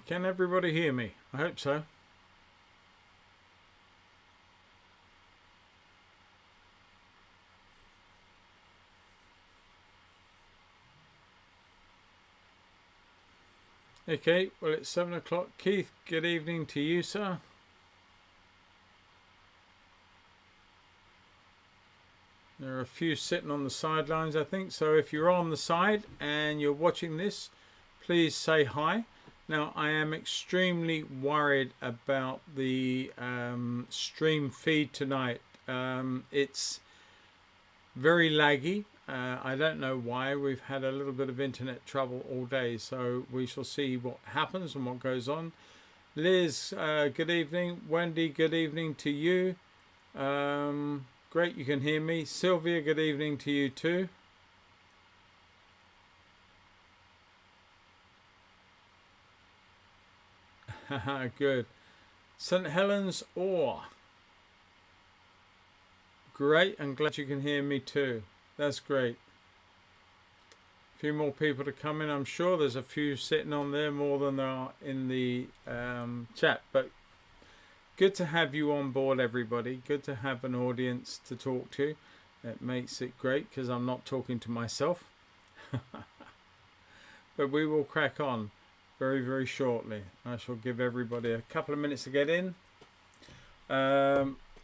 Can everybody hear me? I hope so. Okay, well it's 7 o'clock. Keith, good evening to you, sir. There are a few sitting on the sidelines, I think. So if you're on the side and you're watching this, please say hi. Now, I am extremely worried about the stream feed tonight. It's very laggy. I don't know why. We've had a little bit of internet trouble all day, so we shall see what happens and what goes on. Liz, good evening. Wendy, good evening to you. Great, you can hear me. Sylvia, good evening to you too. Good. St. Helens Ore. Great, I'm glad you can hear me too. That's great. A few more people to come in. I'm sure there's a few sitting on there, more than there are in the chat. But good to have you on board, everybody. Good to have an audience to talk to. It makes it great because I'm not talking to myself. But we will crack on very, very shortly. I shall give everybody a couple of minutes to get in.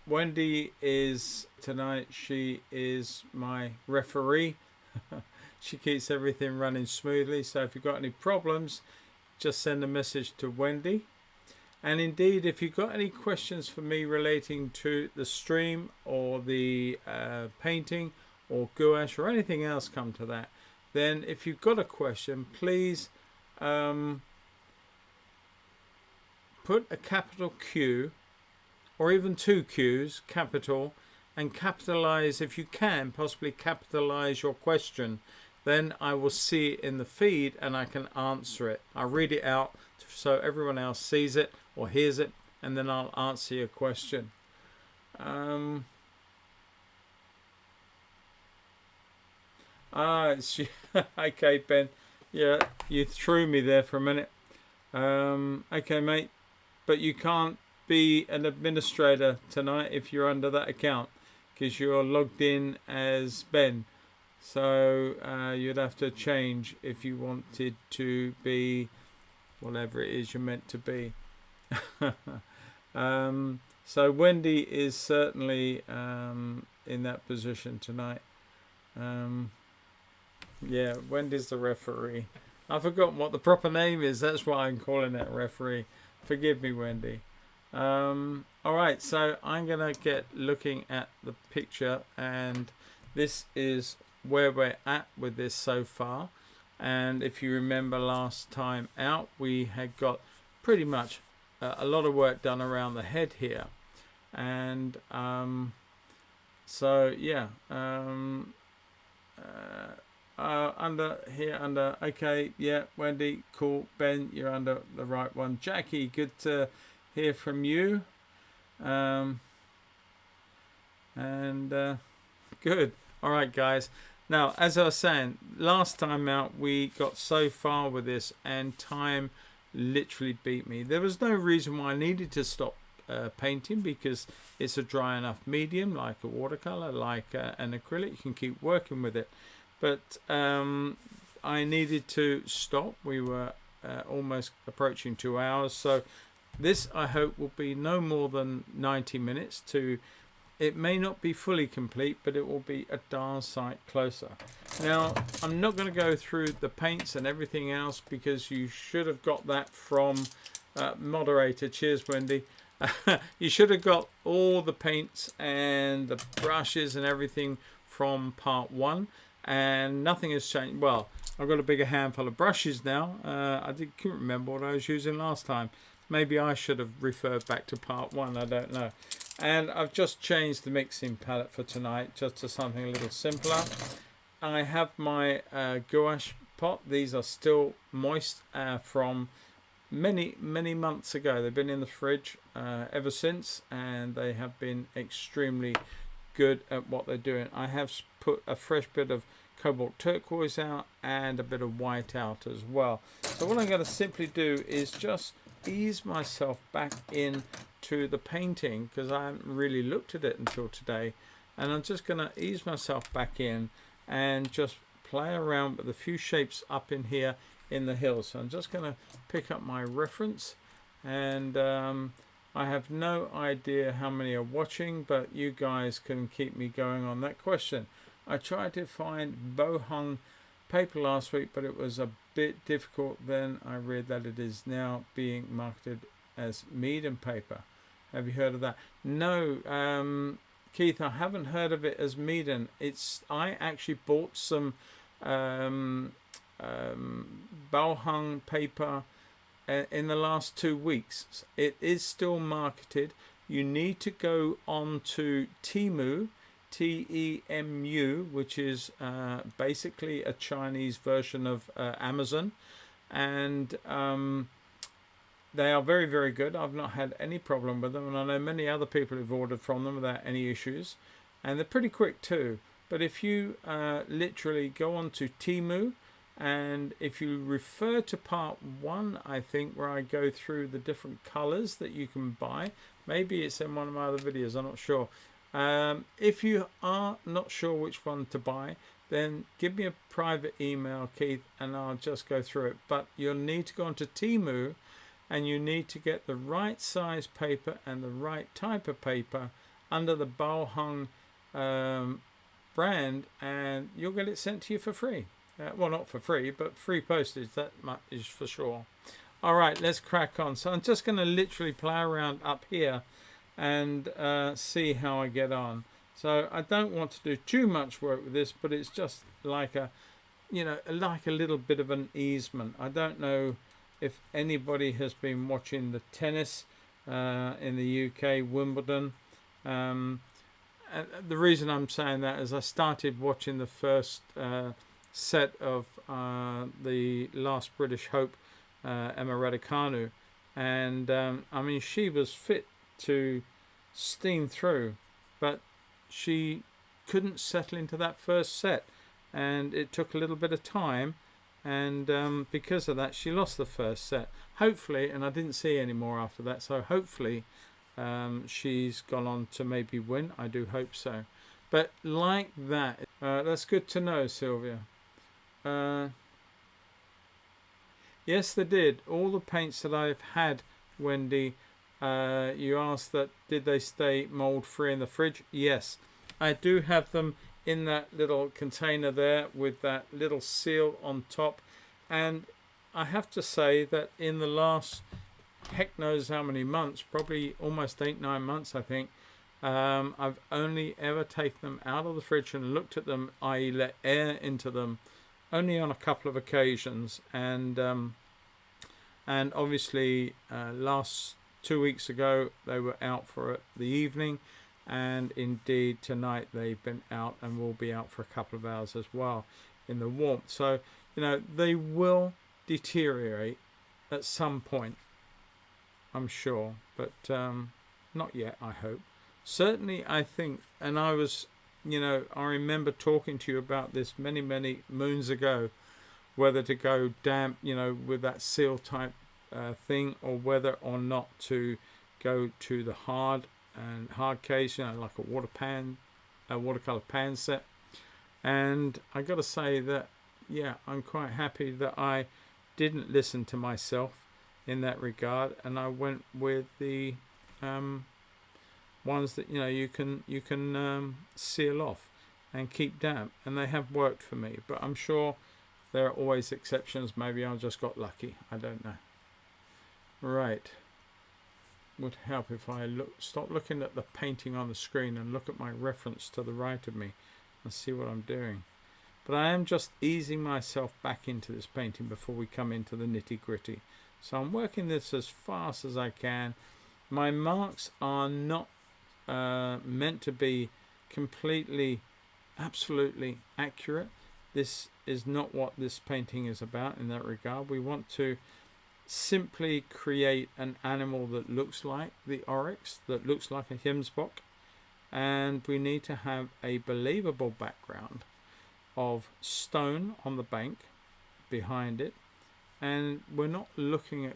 Wendy is tonight, she is my referee. She keeps everything running smoothly. So if you've got any problems, just send a message to Wendy. And indeed, if you've got any questions for me relating to the stream or the painting or gouache or anything else come to that, then if you've got a question, please put a capital Q or even two Qs, capital, and capitalize, if you can, possibly capitalize your question. Then I will see it in the feed and I can answer it. I'll read it out so everyone else sees it or hears it, and then I'll answer your question. It's okay, Ben. Yeah, you threw me there for a minute. Okay, mate, but you can't be an administrator tonight if you're under that account because you're logged in as Ben. So you'd have to change if you wanted to be whatever it is you're meant to be. So Wendy is certainly in that position tonight. Yeah, Wendy's the referee. I've forgotten what the proper name is. That's why I'm calling it referee. Forgive me, Wendy. All right, so I'm gonna get looking at the picture, and this is where we're at with this so far. And if you remember last time out, we had got pretty much a lot of work done around the head here, and so yeah, under here, under, okay, yeah, Wendy, cool. Ben, you're under the right one. Jackie, good to hear from you. Good. All right, guys. Now, as I was saying, last time out, we got so far with this and time literally beat me. There was no reason why I needed to stop painting because it's a dry enough medium, like a watercolor, like an acrylic. You can keep working with it. But I needed to stop. We were almost approaching 2 hours. So this, I hope, will be no more than 90 minutes to... It may not be fully complete, but it will be a darn sight closer. Now, I'm not going to go through the paints and everything else because you should have got that from moderator. Cheers, Wendy. You should have got all the paints and the brushes and everything from part 1, and nothing has changed. Well, I've got a bigger handful of brushes now. I couldn't remember what I was using last time. Maybe I should have referred back to part 1. I don't know. And I've just changed the mixing palette for tonight just to something a little simpler. I have my gouache pot. These are still moist from many months ago. They've been in the fridge ever since, and they have been extremely good at what they're doing. I have put a fresh bit of cobalt turquoise out and a bit of white out as well. So what I'm going to simply do is just ease myself back in to the painting, because I haven't really looked at it until today, and I'm just going to ease myself back in and just play around with a few shapes up in here in the hills. So I'm just going to pick up my reference, and I have no idea how many are watching, but you guys can keep me going on that question. I tried to find bow hung paper last week, but it was a bit difficult. Then I read that it is now being marketed as Meeden paper. Have you heard of that? No, Keith, I haven't heard of it as Meeden. I actually bought some bow hung paper in the last 2 weeks. It is still marketed. You need to go on to Temu, Temu, which is basically a Chinese version of Amazon, and they are very, very good. I've not had any problem with them, and I know many other people who've ordered from them without any issues, and they're pretty quick too. But if you literally go on to Temu, and if you refer to part 1, I think, where I go through the different colors that you can buy, maybe it's in one of my other videos, I'm not sure. If you are not sure which one to buy, then give me a private email, Keith, and I'll just go through it. But you'll need to go onto Temu, and you need to get the right size paper and the right type of paper under the bow hung brand, and you'll get it sent to you for free. Well, not for free, but free postage, that much is for sure. All right, let's crack on. So I'm just going to literally play around up here and see how I get on. So I don't want to do too much work with this, but it's just like a, like a little bit of an easement. I don't know if anybody has been watching the tennis in the UK, Wimbledon. And the reason I'm saying that is I started watching the first set of the last British Hope, Emma Raducanu, and I mean, she was fit to steam through, but she couldn't settle into that first set, and it took a little bit of time, and because of that she lost the first set. Hopefully, and I didn't see any more after that, so hopefully she's gone on to maybe win. I do hope so. But like that, that's good to know, Sylvia. Yes, they did. All the paints that I've had, Wendy, you asked that did they stay mold free in the fridge? Yes, I do have them in that little container there with that little seal on top, and I have to say that in the last heck knows how many months, probably almost 8-9 months, I think, I've only ever taken them out of the fridge and looked at them, i.e. let air into them, only on a couple of occasions. And obviously last 2 weeks ago they were out for the evening, and indeed tonight they've been out and will be out for a couple of hours as well in the warmth. So they will deteriorate at some point, I'm sure, but not yet, I hope. Certainly, I think, and I was, I remember talking to you about this many, many moons ago, whether to go damp, with that seal type thing, or whether or not to go to the hard case, like a watercolor pan set. And I got to say that, yeah, I'm quite happy that I didn't listen to myself in that regard, and I went with the ones that you can seal off and keep damp, and they have worked for me. But I'm sure there are always exceptions. Maybe I just got lucky, I don't know. Right, would help if I stop looking at the painting on the screen and look at my reference to the right of me and see what I'm doing. But I am just easing myself back into this painting before we come into the nitty-gritty. So I'm working this as fast as I can. My marks are not meant to be completely, absolutely accurate. This is not what this painting is about in that regard. We want to simply create an animal that looks like the oryx, that looks like a Gemsbok, and we need to have a believable background. of stone on the bank behind it, and we're not looking at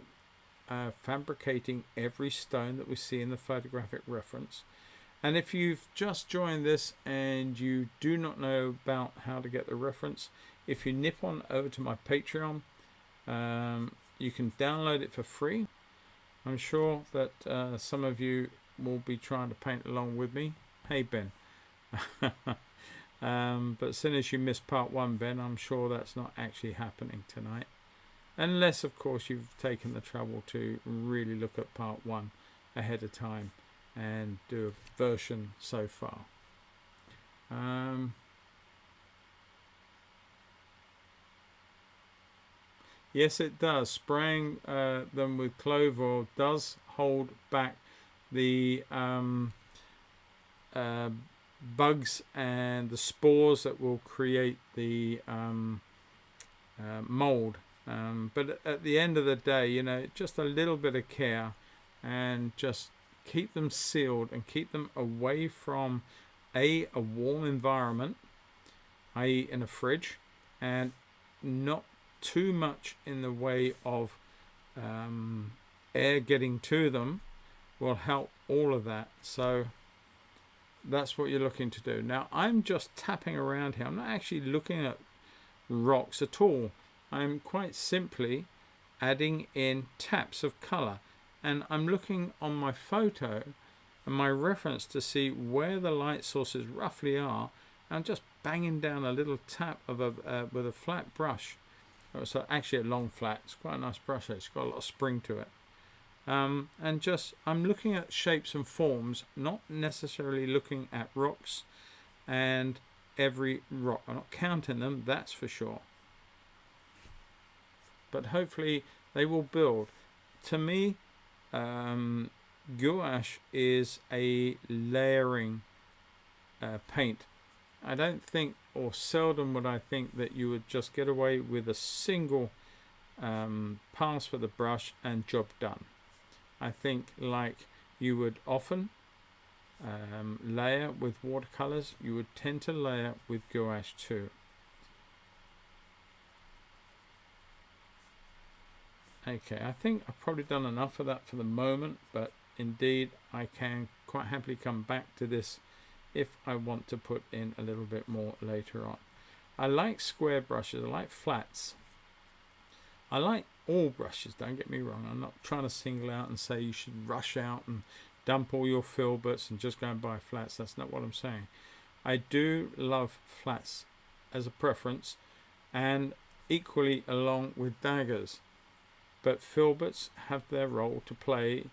fabricating every stone that we see in the photographic reference. And if you've just joined this and you do not know about how to get the reference, if you nip on over to my Patreon, you can download it for free. I'm sure that some of you will be trying to paint along with me. Hey Ben. But as soon as you miss part 1, Ben, I'm sure that's not actually happening tonight. Unless, of course, you've taken the trouble to really look at part 1 ahead of time and do a version so far. Yes, it does. Spraying them with clove oil does hold back the bugs and the spores that will create the mold. But at the end of the day, you know, just a little bit of care and just keep them sealed and keep them away from a warm environment, i.e. in a fridge, and not too much in the way of air getting to them will help all of that. So that's what you're looking to do. Now I'm just tapping around here. I'm not actually looking at rocks at all. I'm quite simply adding in taps of color, and I'm looking on my photo and my reference to see where the light sources roughly are. I'm just banging down a little tap of with a flat brush. So actually a long flat. It's quite a nice brush. It's got a lot of spring to it. And just I'm looking at shapes and forms, not necessarily looking at rocks and every rock. I'm not counting them, that's for sure. But hopefully they will build. To me, gouache is a layering paint. I don't think, or seldom would I think, that you would just get away with a single pass for the brush and job done. I think like you would often layer with watercolors, you would tend to layer with gouache too. Okay, I think I've probably done enough of that for the moment, but indeed I can quite happily come back to this if I want to put in a little bit more later on. I like square brushes, I like flats. I like all brushes, don't get me wrong. I'm not trying to single out and say you should rush out and dump all your filberts and just go and buy flats. That's not what I'm saying. I do love flats as a preference, and equally along with daggers. But filberts have their role to play,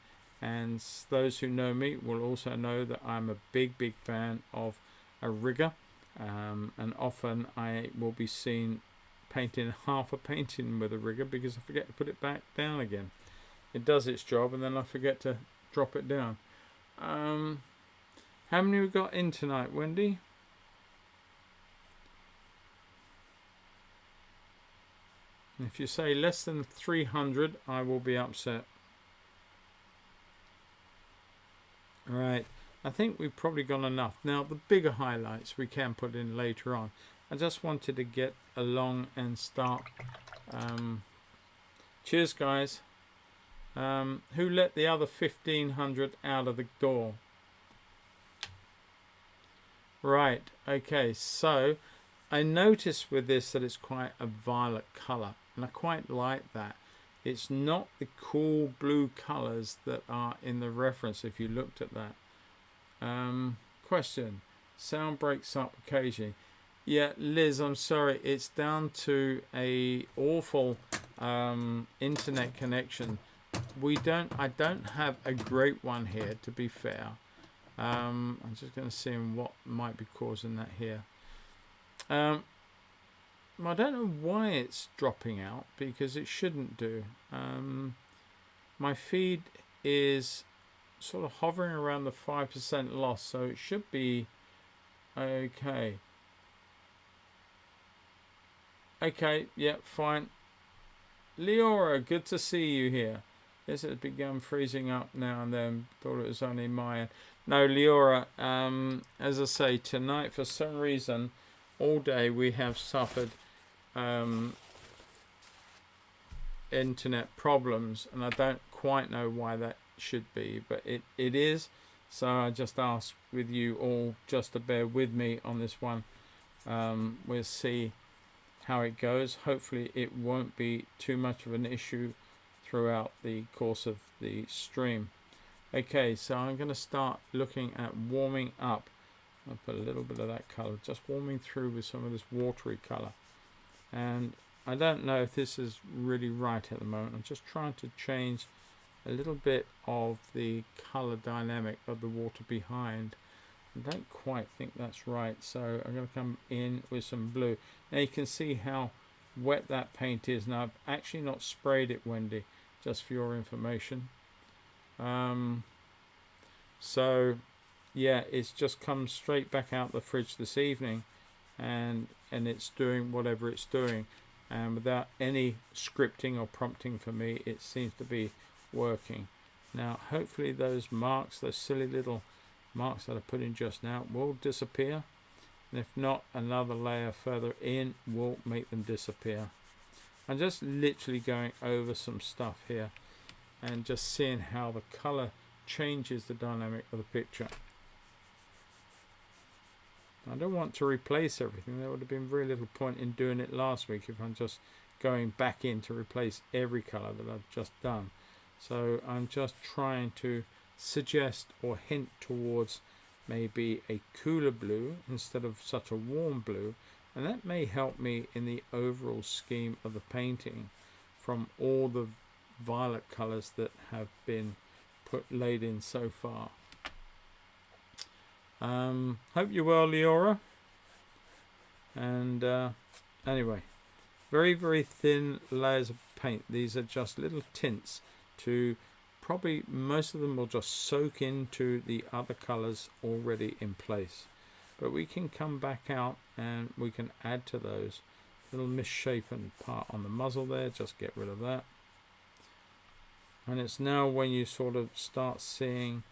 and those who know me will also know that I'm a big fan of a rigger, and often I will be seen painting half a painting with a rigger because I forget to put it back down again. It does its job and then I forget to drop it down. How many we got in tonight, Wendy? If you say less than 300, I will be upset. Alright, I think we've probably gone enough. Now the bigger highlights we can put in later on. I just wanted to get along and start. Cheers guys. Who let the other 1500 out of the door? Right, okay, so I noticed with this that it's quite a violet colour, and I quite like that. It's not the cool blue colours that are in the reference if you looked at that. Question, sound breaks up occasionally. Yeah, Liz, I'm sorry, it's down to a awful internet connection. I don't have a great one here, to be fair. I'm just going to see what might be causing that here. I don't know why it's dropping out, because it shouldn't do. My feed is sort of hovering around the 5% loss, so it should be okay. Okay, yeah, fine. Leora, good to see you here. This has begun freezing up now and then. Thought it was only my end. No, Leora, as I say, tonight for some reason all day we have suffered internet problems, and I don't quite know why that should be, but it is. So I just ask with you all just to bear with me on this one. We'll see how it goes. Hopefully it won't be too much of an issue throughout the course of the stream. Okay, so I'm going to start looking at warming up. I'll put a little bit of that color, just warming through with some of this watery color. And I don't know if this is really right at the moment. I'm just trying to change a little bit of the color dynamic of the water behind. I don't quite think that's right, so I'm going to come in with some blue. Now you can see how wet that paint is. Now I've actually not sprayed it, Wendy, just for your information. So yeah, it's just come straight back out the fridge this evening, and it's doing whatever it's doing, and without any scripting or prompting for me, it seems to be working. Now hopefully those marks, those silly little marks that I put in just now, will disappear, and if not, another layer further in will make them disappear. I'm just literally going over some stuff here and just seeing how the color changes the dynamic of the picture. I don't want to replace everything. There would have been very little point in doing it last week if I'm just going back in to replace every color that I've just done. So I'm just trying to suggest or hint towards maybe a cooler blue instead of such a warm blue, and that may help me in the overall scheme of the painting from all the violet colors that have been laid in so far. Hope you're well, Leora. And anyway, very, very thin layers of paint. These are just little tints to probably, most of them will just soak into the other colors already in place. But we can come back out and we can add to those. Little misshapen part on the muzzle there, just get rid of that. And it's now when you sort of start seeing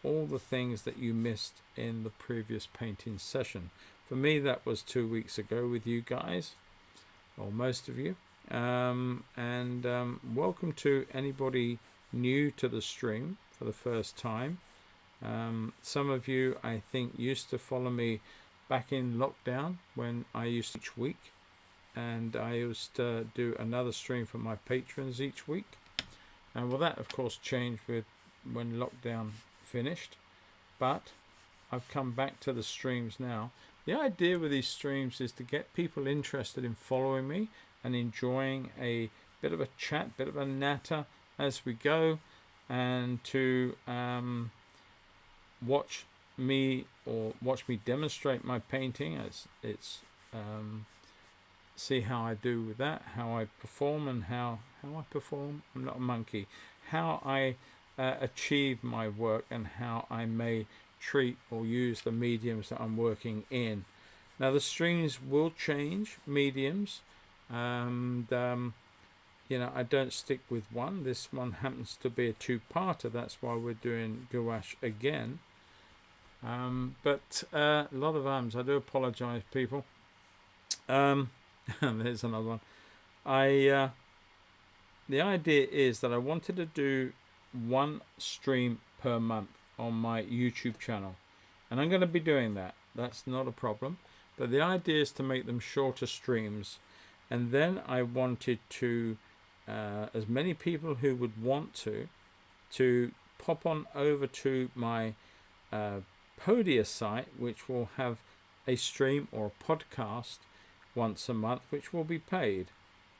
all the things that you missed in the previous painting session. For me, that was 2 weeks ago with you guys, or most of you. Welcome to anybody new to the stream for the first time. Some of you, I think, used to follow me back in lockdown when I used to each week, and I used to do another stream for my patrons each week. And well, that of course changed with when lockdown finished, but I've come back to the streams now. The idea with these streams is to get people interested in following me and enjoying a bit of a chat, bit of a natter as we go, and to watch me demonstrate my painting as it's see how I do with that, how I perform, and how I perform. I'm not a monkey. How I achieve my work, and how I may treat or use the mediums that I'm working in. Now the streams will change mediums, and you know, I don't stick with one. This one happens to be a two-parter. That's why we're doing Gouache again. But a lot of I do apologize, people. There's another one. The idea is that I wanted to do one stream per month on my YouTube channel, and I'm going to be doing that. That's not a problem, but the idea is to make them shorter streams, and then I wanted to as many people who would want to pop on over to my Podia site, which will have a stream or a podcast once a month, which will be paid.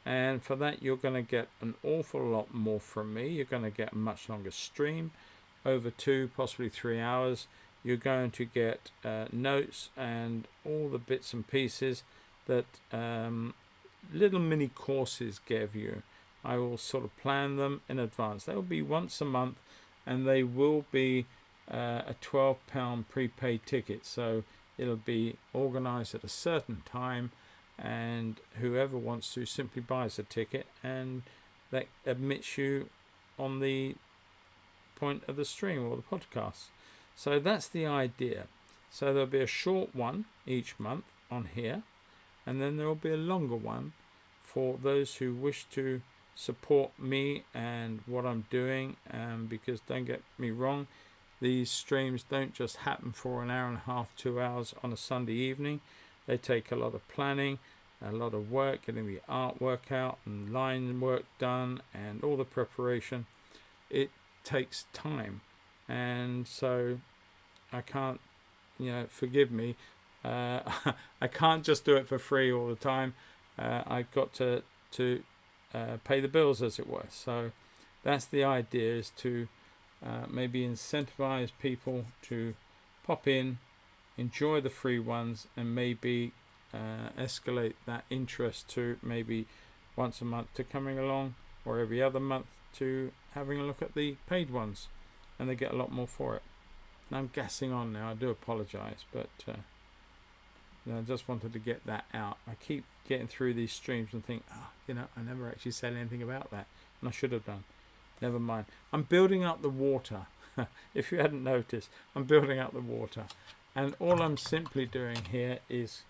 And for that, you're going to get an awful lot more from me. You're going to get a much longer stream, over 2, possibly 3 hours. You're going to get notes and all the bits and pieces that little mini courses give you. I will sort of plan them in advance. They will be once a month, and they will be a £12 prepaid ticket. So it'll be organized at a certain time, and whoever wants to simply buys a ticket, and that admits you on the point of the stream or the podcast. So that's the idea. So there'll be a short one each month on here, and then there will be a longer one for those who wish to support me and what I'm doing. Because don't get me wrong, these streams don't just happen for an hour and a half, 2 hours on a Sunday evening. They take a lot of planning, a lot of work, getting the artwork out and line work done and all the preparation. It takes time, and so I can't, forgive me, I can't just do it for free all the time. I've got to pay the bills, as it were. So that's the idea, is to maybe incentivize people to pop in, enjoy the free ones, and maybe escalate that interest to maybe once a month to coming along, or every other month to having a look at the paid ones, and they get a lot more for it. And I'm gassing on now, I do apologize, but I just wanted to get that out. I keep getting through these streams and think, I never actually said anything about that, and I should have done. Never mind. I'm building up the water. If you hadn't noticed, I'm building up the water, and all I'm simply doing here is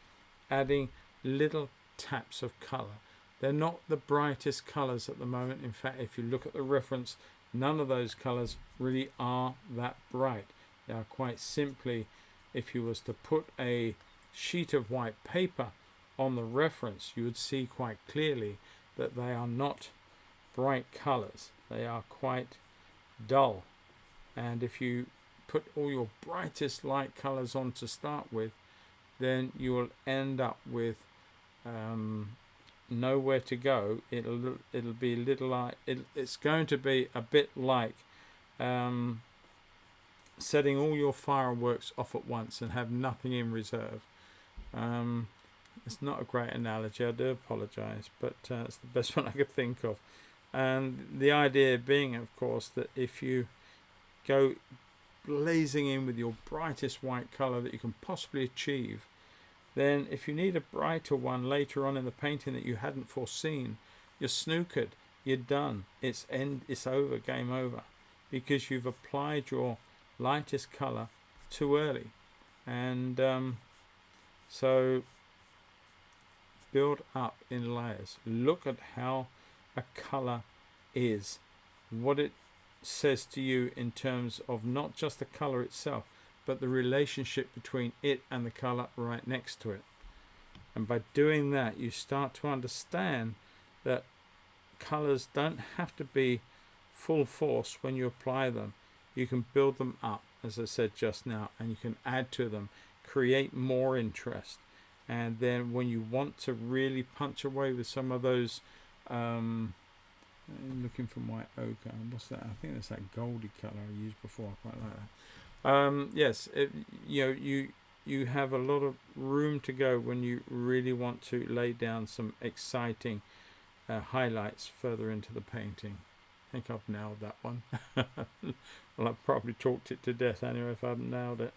adding little taps of color. They're not the brightest colors at the moment. In fact, if you look at the reference, none of those colors really are that bright. They are quite simply, if you was to put a sheet of white paper on the reference, you would see quite clearly that they are not bright colors. They are quite dull. And if you put all your brightest light colors on to start with, then you will end up with nowhere to go. It'll be a little like it's going to be a bit like setting all your fireworks off at once and have nothing in reserve. It's not a great analogy, I do apologize, but it's the best one I could think of. And the idea being, of course, that if you go blazing in with your brightest white color that you can possibly achieve, then if you need a brighter one later on in the painting that you hadn't foreseen, you're snookered, you're done, it's over, game over, because you've applied your lightest color too early. And so build up in layers. Look at how a color is, what it says to you in terms of not just the color itself, but the relationship between it and the color right next to it. And by doing that, you start to understand that colors don't have to be full force when you apply them. You can build them up, as I said just now, and you can add to them, create more interest. And then when you want to really punch away with some of those, I'm looking for my ochre. What's that? I think that's that goldy color I used before. I quite like that. Yes, you have a lot of room to go when you really want to lay down some exciting highlights further into the painting. I think I've nailed that one. Well, I've probably talked it to death anyway if I haven't nailed it.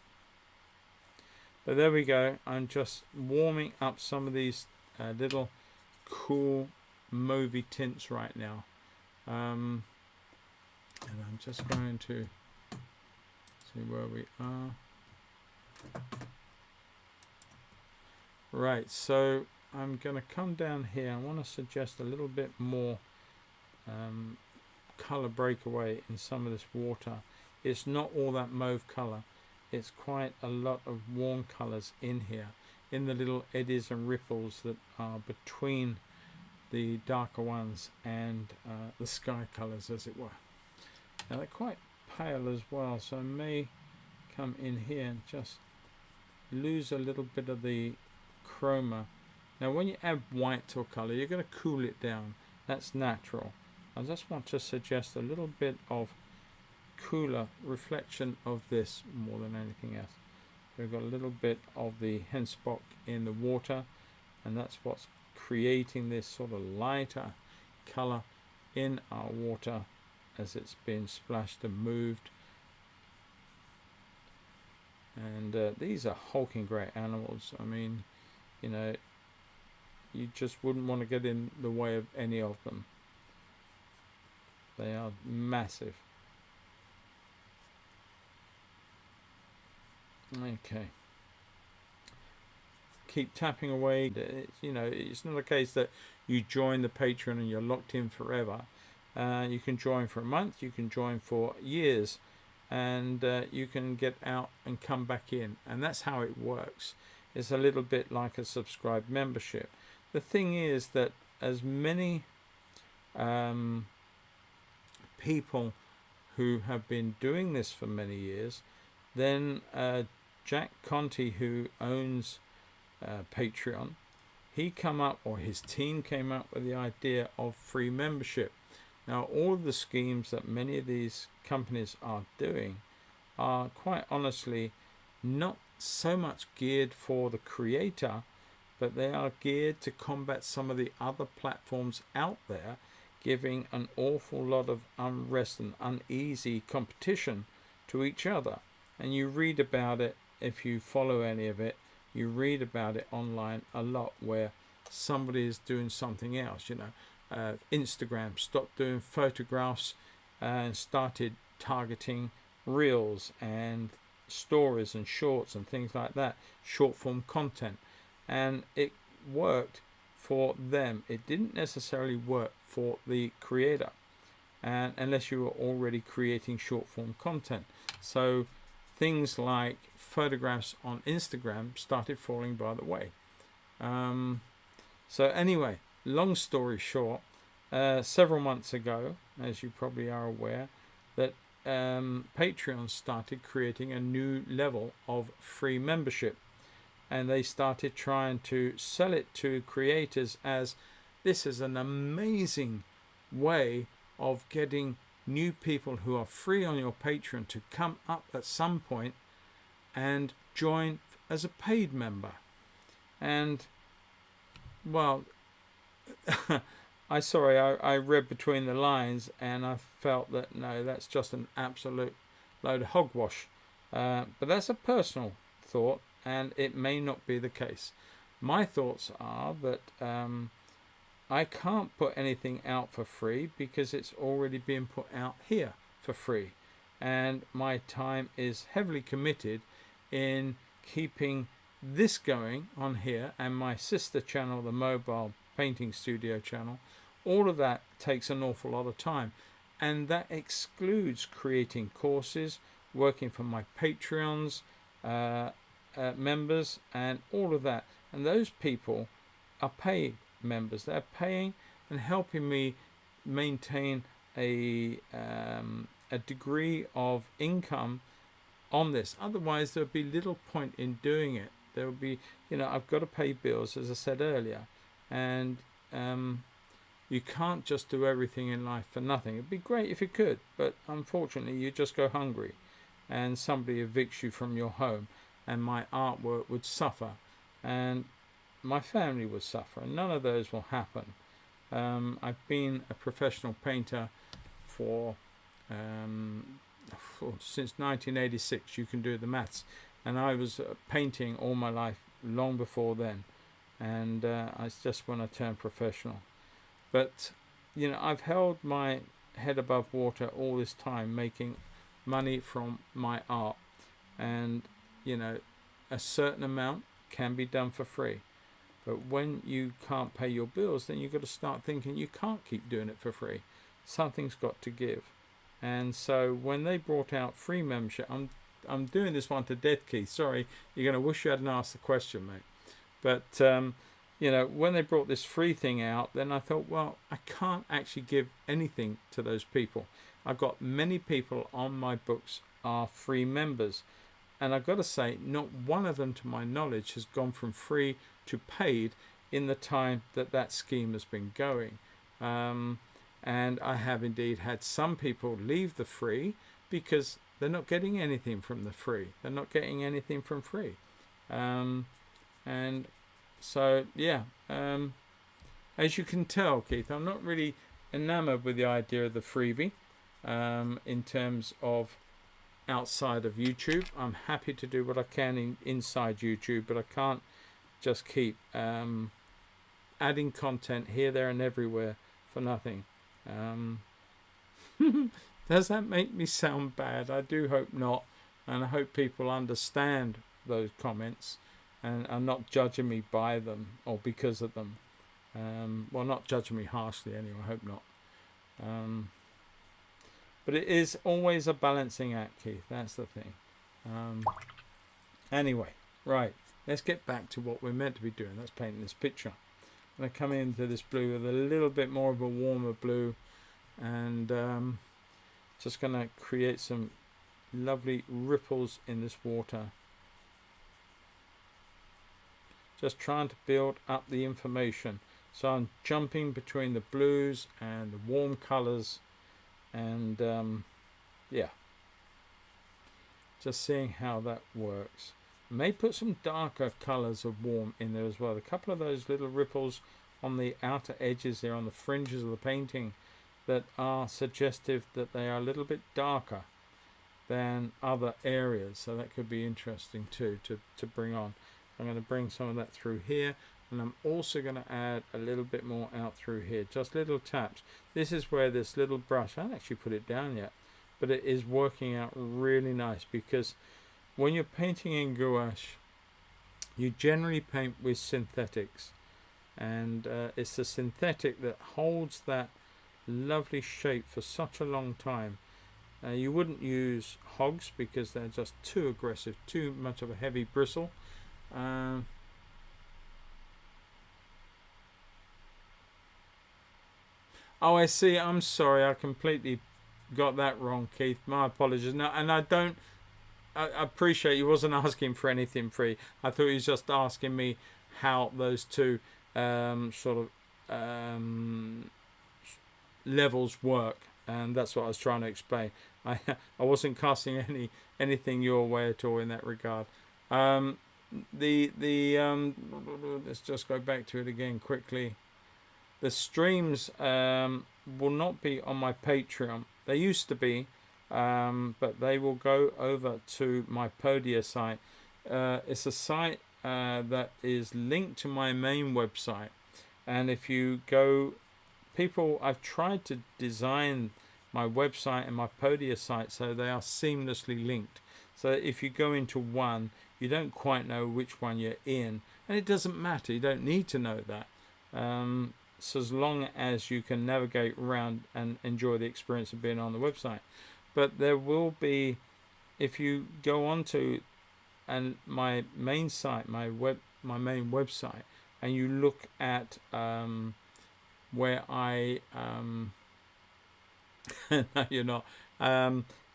But there we go. I'm just warming up some of these little cool mauvey tints right now. And I'm just going to see where we are. Right, so I'm going to come down here. I want to suggest a little bit more color breakaway in some of this water. It's not all that mauve color. It's quite a lot of warm colors in here, in the little eddies and ripples that are between the darker ones and the sky colors, as it were. Now they're quite pale as well, so I may come in here and just lose a little bit of the chroma. Now when you add white to a color, you're going to cool it down. That's natural. I just want to suggest a little bit of cooler reflection of this more than anything else. We've got a little bit of the Gemsbok in the water, and that's what's creating this sort of lighter color in our water as it's been splashed and moved. And these are hulking great animals. I mean, you just wouldn't want to get in the way of any of them. They are massive. Okay. keep tapping away. You know, it's not a case that you join the Patreon and you're locked in forever. You can join for a month, you can join for years, and you can get out and come back in. And that's how it works. It's a little bit like a subscribed membership. The thing is that as many people who have been doing this for many years, then Jack Conte, who owns Patreon, he come up, or his team came up with the idea of free membership. Now, all of the schemes that many of these companies are doing are quite honestly not so much geared for the creator, but they are geared to combat some of the other platforms out there, giving an awful lot of unrest and uneasy competition to each other. And you read about it, if you follow any of it, you read about it online a lot, where somebody is doing something else. You know, Instagram stopped doing photographs and started targeting reels and stories and shorts and things like that, short form content, and it worked for them. It didn't necessarily work for the creator, and unless you were already creating short form content. So things like photographs on Instagram started falling by the way. So anyway, long story short, several months ago, as you probably are aware, that Patreon started creating a new level of free membership, and they started trying to sell it to creators as this is an amazing way of getting new people who are free on your Patreon to come up at some point and join as a paid member. And well, I read between the lines, and I felt that no, that's just an absolute load of hogwash. But that's a personal thought, and it may not be the case. My thoughts are that I can't put anything out for free because it's already been put out here for free, and my time is heavily committed in keeping this going on here, and my sister channel, the mobile painting studio channel. All of that takes an awful lot of time, and that excludes creating courses, working for my Patreons, members, and all of that. And those people are paid members. They're paying and helping me maintain a degree of income on this. Otherwise, there would be little point in doing it. There would be, you know, I've got to pay bills, as I said earlier, and you can't just do everything in life for nothing. It'd be great if you could, but unfortunately, you just go hungry, and somebody evicts you from your home, and my artwork would suffer, and my family would suffer, and none of those will happen. I've been a professional painter for since 1986. You can do the maths, and I was painting all my life long before then, and it's just when I turned professional. But you know, I've held my head above water all this time, making money from my art, and you know, a certain amount can be done for free. But when you can't pay your bills, then you've got to start thinking you can't keep doing it for free. Something's got to give. And so when they brought out free membership, I'm doing this one to death, Keith. Sorry, you're going to wish you hadn't asked the question, mate. But you know, when they brought this free thing out, then I thought, well, I can't actually give anything to those people. I've got many people on my books are free members, and I've got to say, not one of them, to my knowledge, has gone from free to paid in the time that that scheme has been going. And I have indeed had some people leave the free because they're not getting anything from the free. They're not getting anything from free. And so, yeah, as you can tell, Keith, I'm not really enamored with the idea of the freebie in terms of outside of YouTube. I'm happy to do what I can inside YouTube, but I can't just keep adding content here, there, and everywhere for nothing. Does that make me sound bad? I do hope not, and I hope people understand those comments. and are not judging me by them or because of them. Well, not judging me harshly anyway, I hope not. But it is always a balancing act, Keith. That's the thing. Anyway, right. Let's get back to what we're meant to be doing. That's painting this picture. I'm going to come into this blue with a little bit more of a warmer blue. And just going to create some lovely ripples in this water. Just trying to build up the information. So I'm jumping between the blues and the warm colours. And yeah, just seeing how that works. May put some darker colours of warm in there as well. A couple of those little ripples on the outer edges there, on the fringes of the painting, that are suggestive that they are a little bit darker than other areas. So that could be interesting too to bring on. I'm going to bring some of that through here. And I'm also going to add a little bit more out through here. Just little taps. This is where this little brush, I haven't actually put it down yet, but it is working out really nice, because when you're painting in gouache, you generally paint with synthetics. And it's the synthetic that holds that lovely shape for such a long time. You wouldn't use hogs because they're just too aggressive, too much of a heavy bristle. Oh, I see. I'm sorry. I completely got that wrong, Keith. My apologies. No, and I appreciate you wasn't asking for anything free. I thought he was just asking me how those two levels work, and that's what I was trying to explain. I wasn't casting anything your way at all in that regard. Let's just go back to it again quickly. The streams will not be on my Patreon. They used to be, but they will go over to my Podia site. It's a site that is linked to my main website. And if you go, I've tried to design my website and my Podia site so they are seamlessly linked. So if you go into one, you don't quite know which one you're in. And it doesn't matter. You don't need to know that. So as long as you can navigate around and enjoy the experience of being on the website. But there will be, if you go on to my main site, my main website, and you look at where I no, you're not.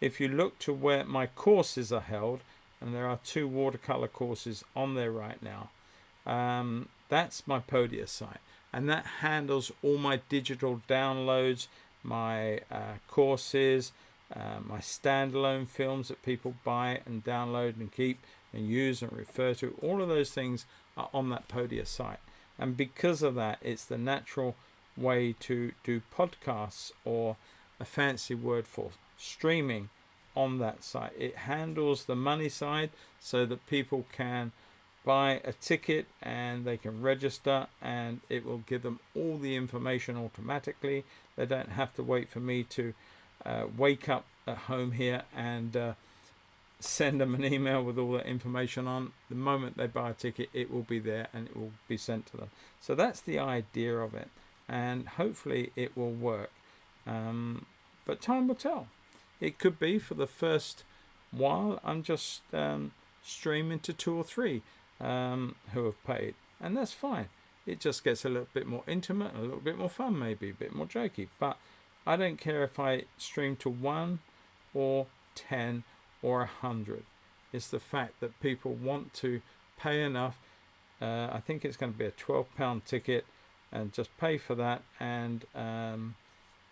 If you look to where my courses are held, and there are 2 watercolor courses on there right now, that's my Podia site. And that handles all my digital downloads, my courses, my standalone films that people buy and download and keep and use and refer to. All of those things are on that Podia site. And because of that, it's the natural way to do podcasts, or a fancy word for streaming, on that site. It handles the money side so that people can buy a ticket and they can register, and it will give them all the information automatically. They don't have to wait for me to wake up at home here and send them an email with all that information on. The moment they buy a ticket, it will be there and it will be sent to them. So that's the idea of it, and hopefully it will work. But time will tell. It could be for the first while I'm just streaming to 2 or 3 who have paid, and that's fine. It just gets a little bit more intimate and a little bit more fun, maybe a bit more jokey. But I don't care if I stream to 1 or 10 or 100. It's the fact that people want to pay enough. I think it's going to be a £12 ticket, and just pay for that, and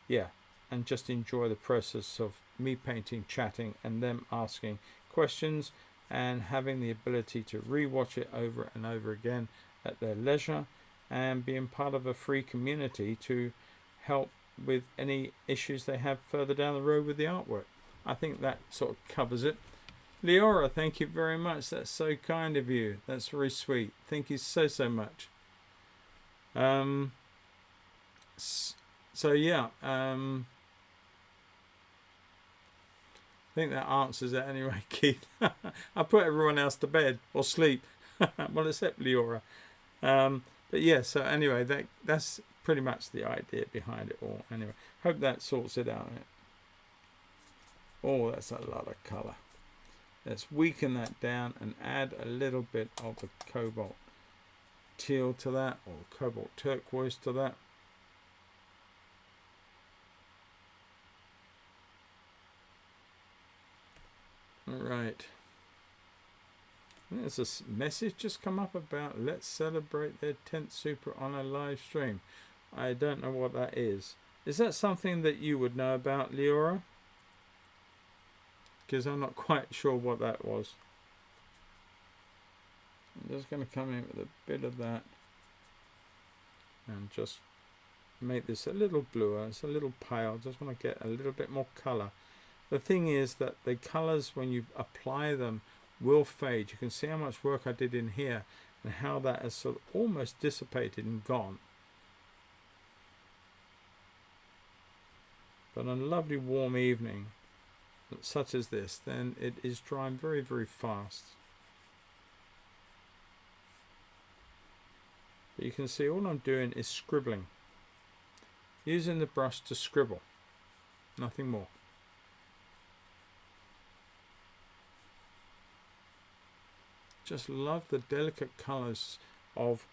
yeah, and just enjoy the process of me painting, chatting, and them asking questions, and having the ability to rewatch it over and over again at their leisure, and being part of a free community to help with any issues they have further down the road with the artwork. I think that sort of covers it. Leora, thank you very much. That's so kind of you. That's very sweet. Thank you so much. So yeah, I think that answers it anyway, Keith. I put everyone else to bed or sleep. well, except Leora. But yeah, so anyway, that's pretty much the idea behind it all. Anyway, hope that sorts it out. Oh, that's a lot of colour. Let's weaken that down and add a little bit of the cobalt teal to that, or cobalt turquoise to that. All right. There's a message just come up about let's celebrate their 10th super on a live stream. I don't know what that is. Is that something that you would know about, Leora? Because I'm not quite sure what that was. I'm just going to come in with a bit of that and just make this a little bluer. It's a little pale. Just want to get a little bit more colour. The thing is that the colours, when you apply them, will fade. You can see how much work I did in here and how that has sort of almost dissipated and gone. But on a lovely warm evening such as this, then it is drying very, very fast. But you can see all I'm doing is scribbling, using the brush to scribble, nothing more. Just love the delicate colours of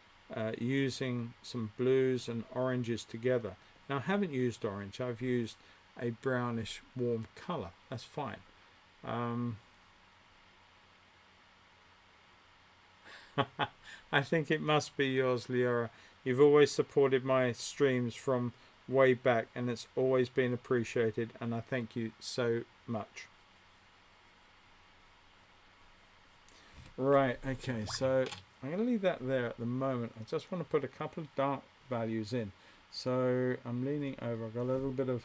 using some blues and oranges together. Now I haven't used orange, I've used a brownish warm colour, that's fine. I think it must be yours, Leora. You've always supported my streams from way back and it's always been appreciated, and I thank you so much. Right, okay, so I'm going to leave that there at the moment. I just want to put a couple of dark values in. So I'm leaning over. I've got a little bit of,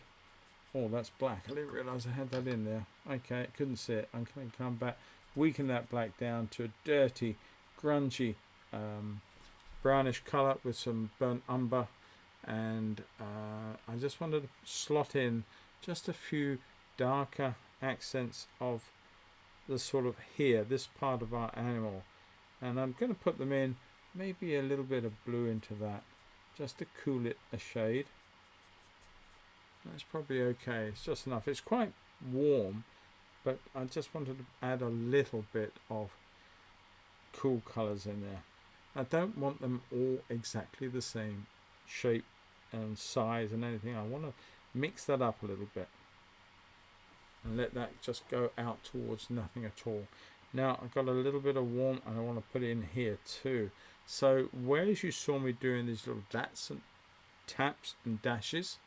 oh, that's black. I didn't realise I had that in there. Okay, couldn't see it. I'm going to come back, weaken that black down to a dirty, grungy, brownish colour with some burnt umber. And I just wanted to slot in just a few darker accents of the sort of here, this part of our animal, and I'm going to put them in, maybe a little bit of blue into that just to cool it a shade. That's probably okay, it's just enough. It's quite warm, but I just wanted to add a little bit of cool colours in there. I don't want them all exactly the same shape and size and anything. I want to mix that up a little bit and let that just go out towards nothing at all. Now I've got a little bit of warm and I want to put it in here too. So whereas you saw me doing these little dots and taps and dashes,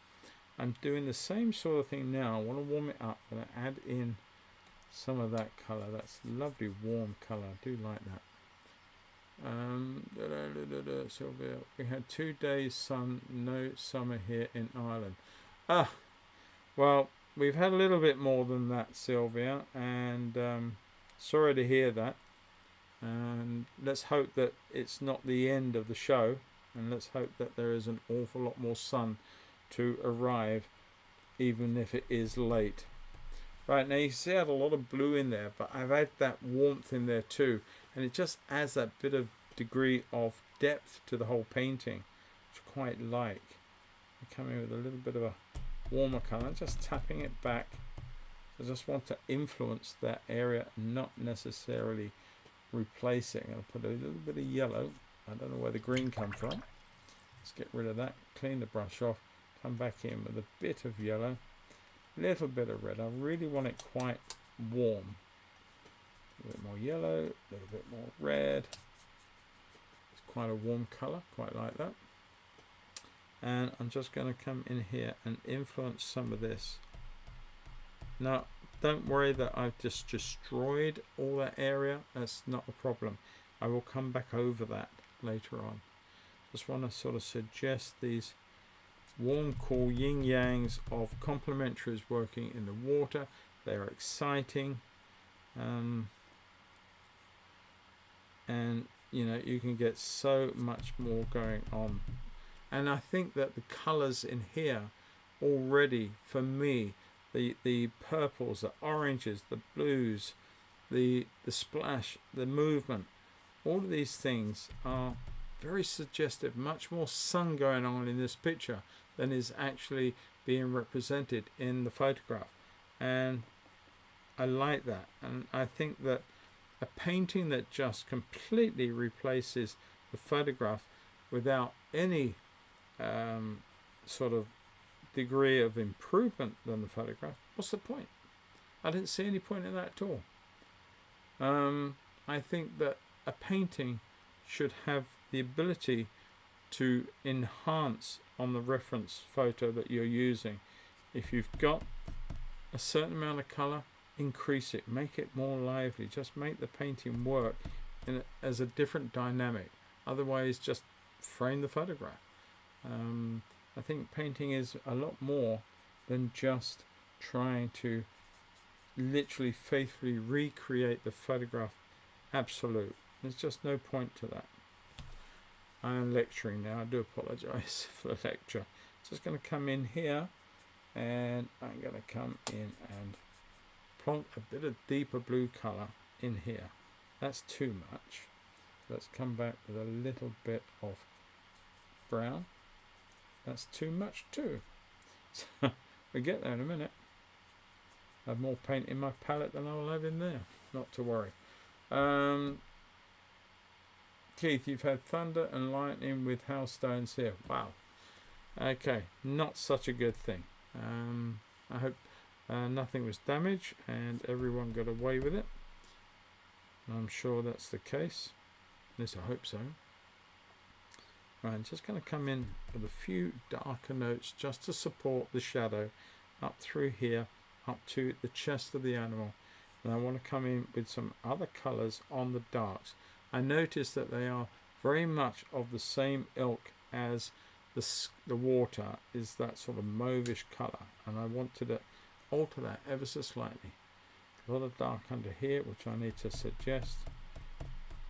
I'm doing the same sort of thing now. I want to warm it up and add in some of that colour. That's lovely warm colour. I do like that. Sylvia, we had 2 days sun, no summer here in Ireland. Well, we've had a little bit more than that, Sylvia, and sorry to hear that. And let's hope that it's not the end of the show, and let's hope that there is an awful lot more sun to arrive, even if it is late. Right, now you see I had a lot of blue in there, but I've had that warmth in there too, and it just adds that bit of degree of depth to the whole painting, which I quite like. I come in with a little bit of a warmer colour, just tapping it back. I just want to influence that area, not necessarily replacing. I'll put a little bit of yellow. I don't know where the green come from. Let's get rid of that, clean the brush off, come back in with a bit of yellow, a little bit of red. I really want it quite warm. A bit more yellow, a little bit more red. It's quite a warm colour, quite like that. And I'm just going to come in here and influence some of this. Now don't worry that I've just destroyed all that area, that's not a problem. I will come back over that later on. Just want to sort of suggest these warm, cool yin yangs of complementaries working in the water. They are exciting, and you know, you can get so much more going on. And I think that the colors in here already, for me, the purples, the oranges, the blues, the splash, the movement, all of these things are very suggestive, much more sun going on in this picture than is actually being represented in the photograph. And I like that. And I think that a painting that just completely replaces the photograph without any sort of degree of improvement than the photograph, what's the point? I didn't see any point in that at all. I think that a painting should have the ability to enhance on the reference photo that you're using. If you've got a certain amount of color, increase it, make it more lively, just make the painting work as a different dynamic. Otherwise, just frame the photograph. I think painting is a lot more than just trying to literally faithfully recreate the photograph absolute. There's just no point to that. I am lecturing now. I do apologize for the lecture. Just going to come in here, and I'm going to come in and plonk a bit of deeper blue color in here. That's too much. Let's come back with a little bit of brown. That's too much too. So we'll get there in a minute. I have more paint in my palette than I'll have in there. Not to worry. Keith, you've had thunder and lightning with hailstones here. Wow. Okay, not such a good thing. I hope nothing was damaged and everyone got away with it. I'm sure that's the case. At least I hope so. Right, I'm just going to come in with a few darker notes just to support the shadow up through here, up to the chest of the animal. And I want to come in with some other colours on the darks. I notice that they are very much of the same ilk as the water, is that sort of mauvish colour, and I wanted to alter that ever so slightly. A lot of dark under here, which I need to suggest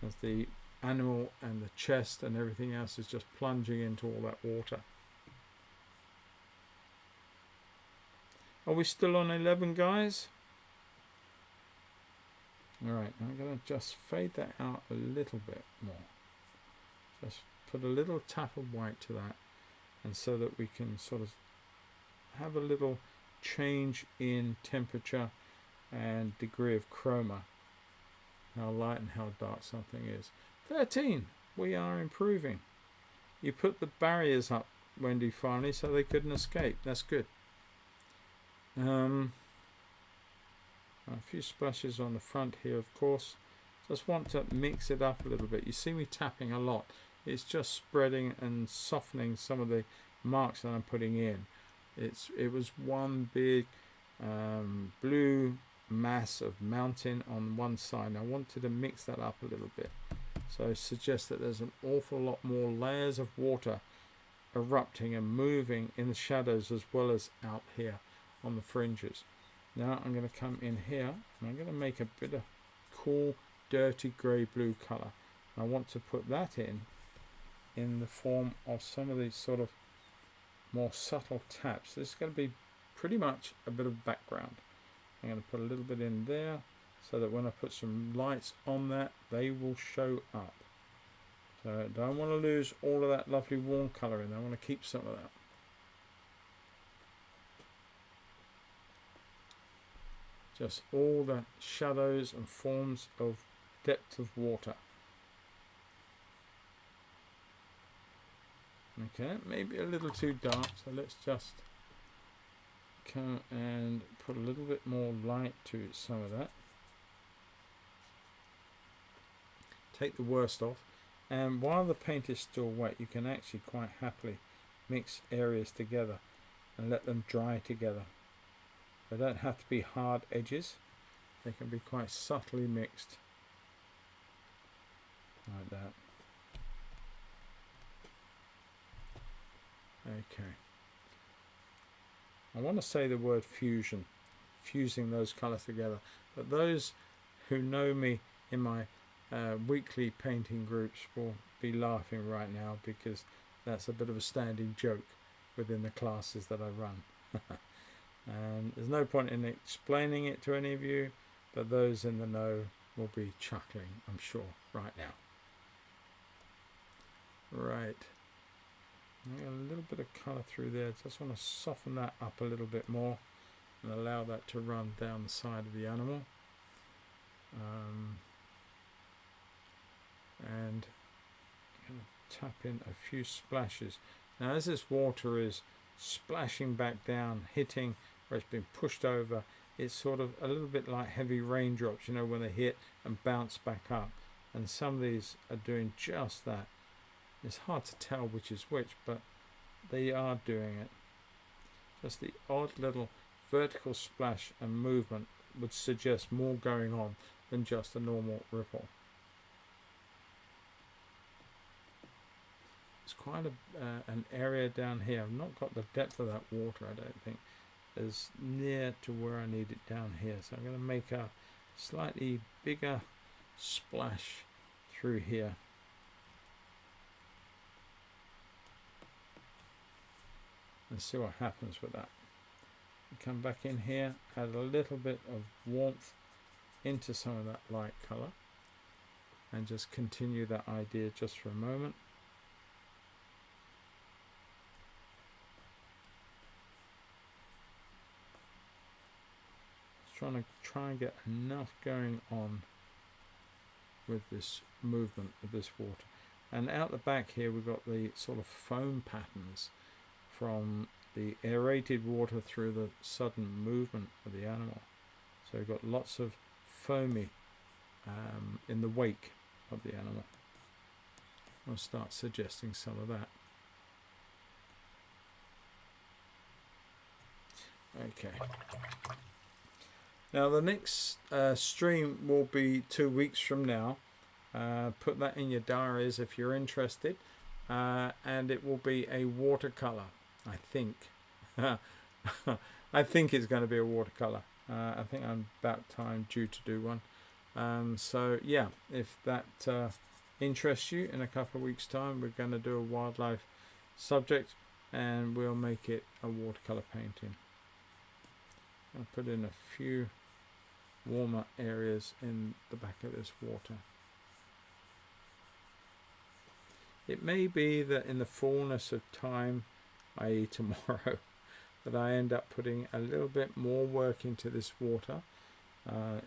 as the animal and the chest and everything else is just plunging into all that water. Are we still on 11, guys? Alright, I'm going to just fade that out a little bit more. Just put a little tap of white to that, and so that we can sort of have a little change in temperature and degree of chroma. How light and how dark something is. 13. We are improving. You put the barriers up, Wendy, finally, so they couldn't escape. That's good. A few splashes on the front here, of course. Just want to mix it up a little bit. You see me tapping a lot. It's just spreading and softening some of the marks that I'm putting in. It was one big blue mass of mountain on one side. I wanted to mix that up a little bit. So I suggest that there's an awful lot more layers of water erupting and moving in the shadows as well as out here on the fringes. Now I'm going to come in here and I'm going to make a bit of cool dirty grey blue colour. I want to put that in the form of some of these sort of more subtle taps. This is going to be pretty much a bit of background. I'm going to put a little bit in there so that when I put some lights on that, they will show up. So I don't want to lose all of that lovely warm colour in there. I want to keep some of that. Just all the shadows and forms of depth of water. Okay, maybe a little too dark, so let's just come and put a little bit more light to some of that. Take the worst off, and while the paint is still wet, you can actually quite happily mix areas together and let them dry together. They don't have to be hard edges, they can be quite subtly mixed like that. Okay, I want to say the word fusion, fusing those colours together, but those who know me in my weekly painting groups will be laughing right now, because that's a bit of a standing joke within the classes that I run. And there's no point in explaining it to any of you, but those in the know will be chuckling, I'm sure, right now. Right. A little bit of colour through there. Just want to soften that up a little bit more and allow that to run down the side of the animal. And I'm going to tap in a few splashes. Now as this water is splashing back down, hitting where it's been pushed over, it's sort of a little bit like heavy raindrops, you know, when they hit and bounce back up. And some of these are doing just that. It's hard to tell which is which, but they are doing it. Just the odd little vertical splash and movement would suggest more going on than just a normal ripple. It's quite an area down here. I've not got the depth of that water, I don't think, as near to where I need it down here. So I'm going to make a slightly bigger splash through here. And see what happens with that. Come back in here, add a little bit of warmth into some of that light colour, and just continue that idea just for a moment. Just try and get enough going on with this movement of this water. And out the back here we've got the sort of foam patterns from the aerated water through the sudden movement of the animal. So we've got lots of foamy in the wake of the animal. I'll start suggesting some of that. Okay. Now the next stream will be 2 weeks from now. Put that in your diaries if you're interested. And it will be a watercolor. I think. I think it's going to be a watercolor. I think I'm about time due to do one. So yeah, if that interests you, in a couple of weeks' time, we're going to do a wildlife subject, and we'll make it a watercolor painting. I'll put in a few warmer areas in the back of this water. It may be that in the fullness of time, i.e. tomorrow, that I end up putting a little bit more work into this water.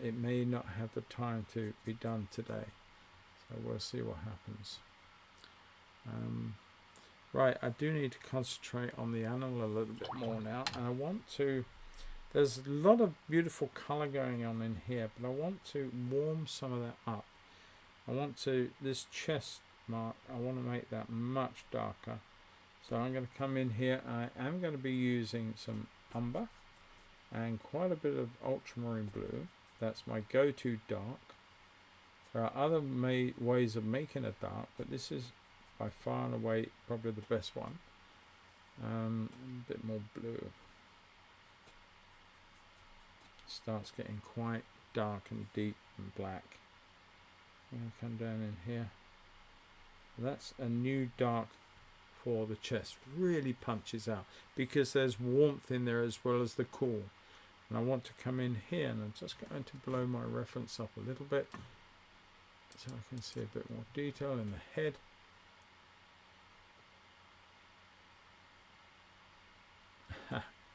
It may not have the time to be done today, so we'll see what happens. Right, I do need to concentrate on the animal a little bit more now, and I want to, there's a lot of beautiful colour going on in here, but I want to warm some of that up. I want to, this chest mark, I want to make that much darker. So I'm going to come in here. I am going to be using some Umber and quite a bit of Ultramarine Blue. That's my go-to dark. There are other ways of making a dark, but this is by far and away probably the best one. A bit more blue. Starts getting quite dark and deep and black. I'm going to come down in here. That's a new dark for the chest. Really punches out because there's warmth in there as well as the cool. And I want to come in here, and I'm just going to blow my reference up a little bit so I can see a bit more detail in the head.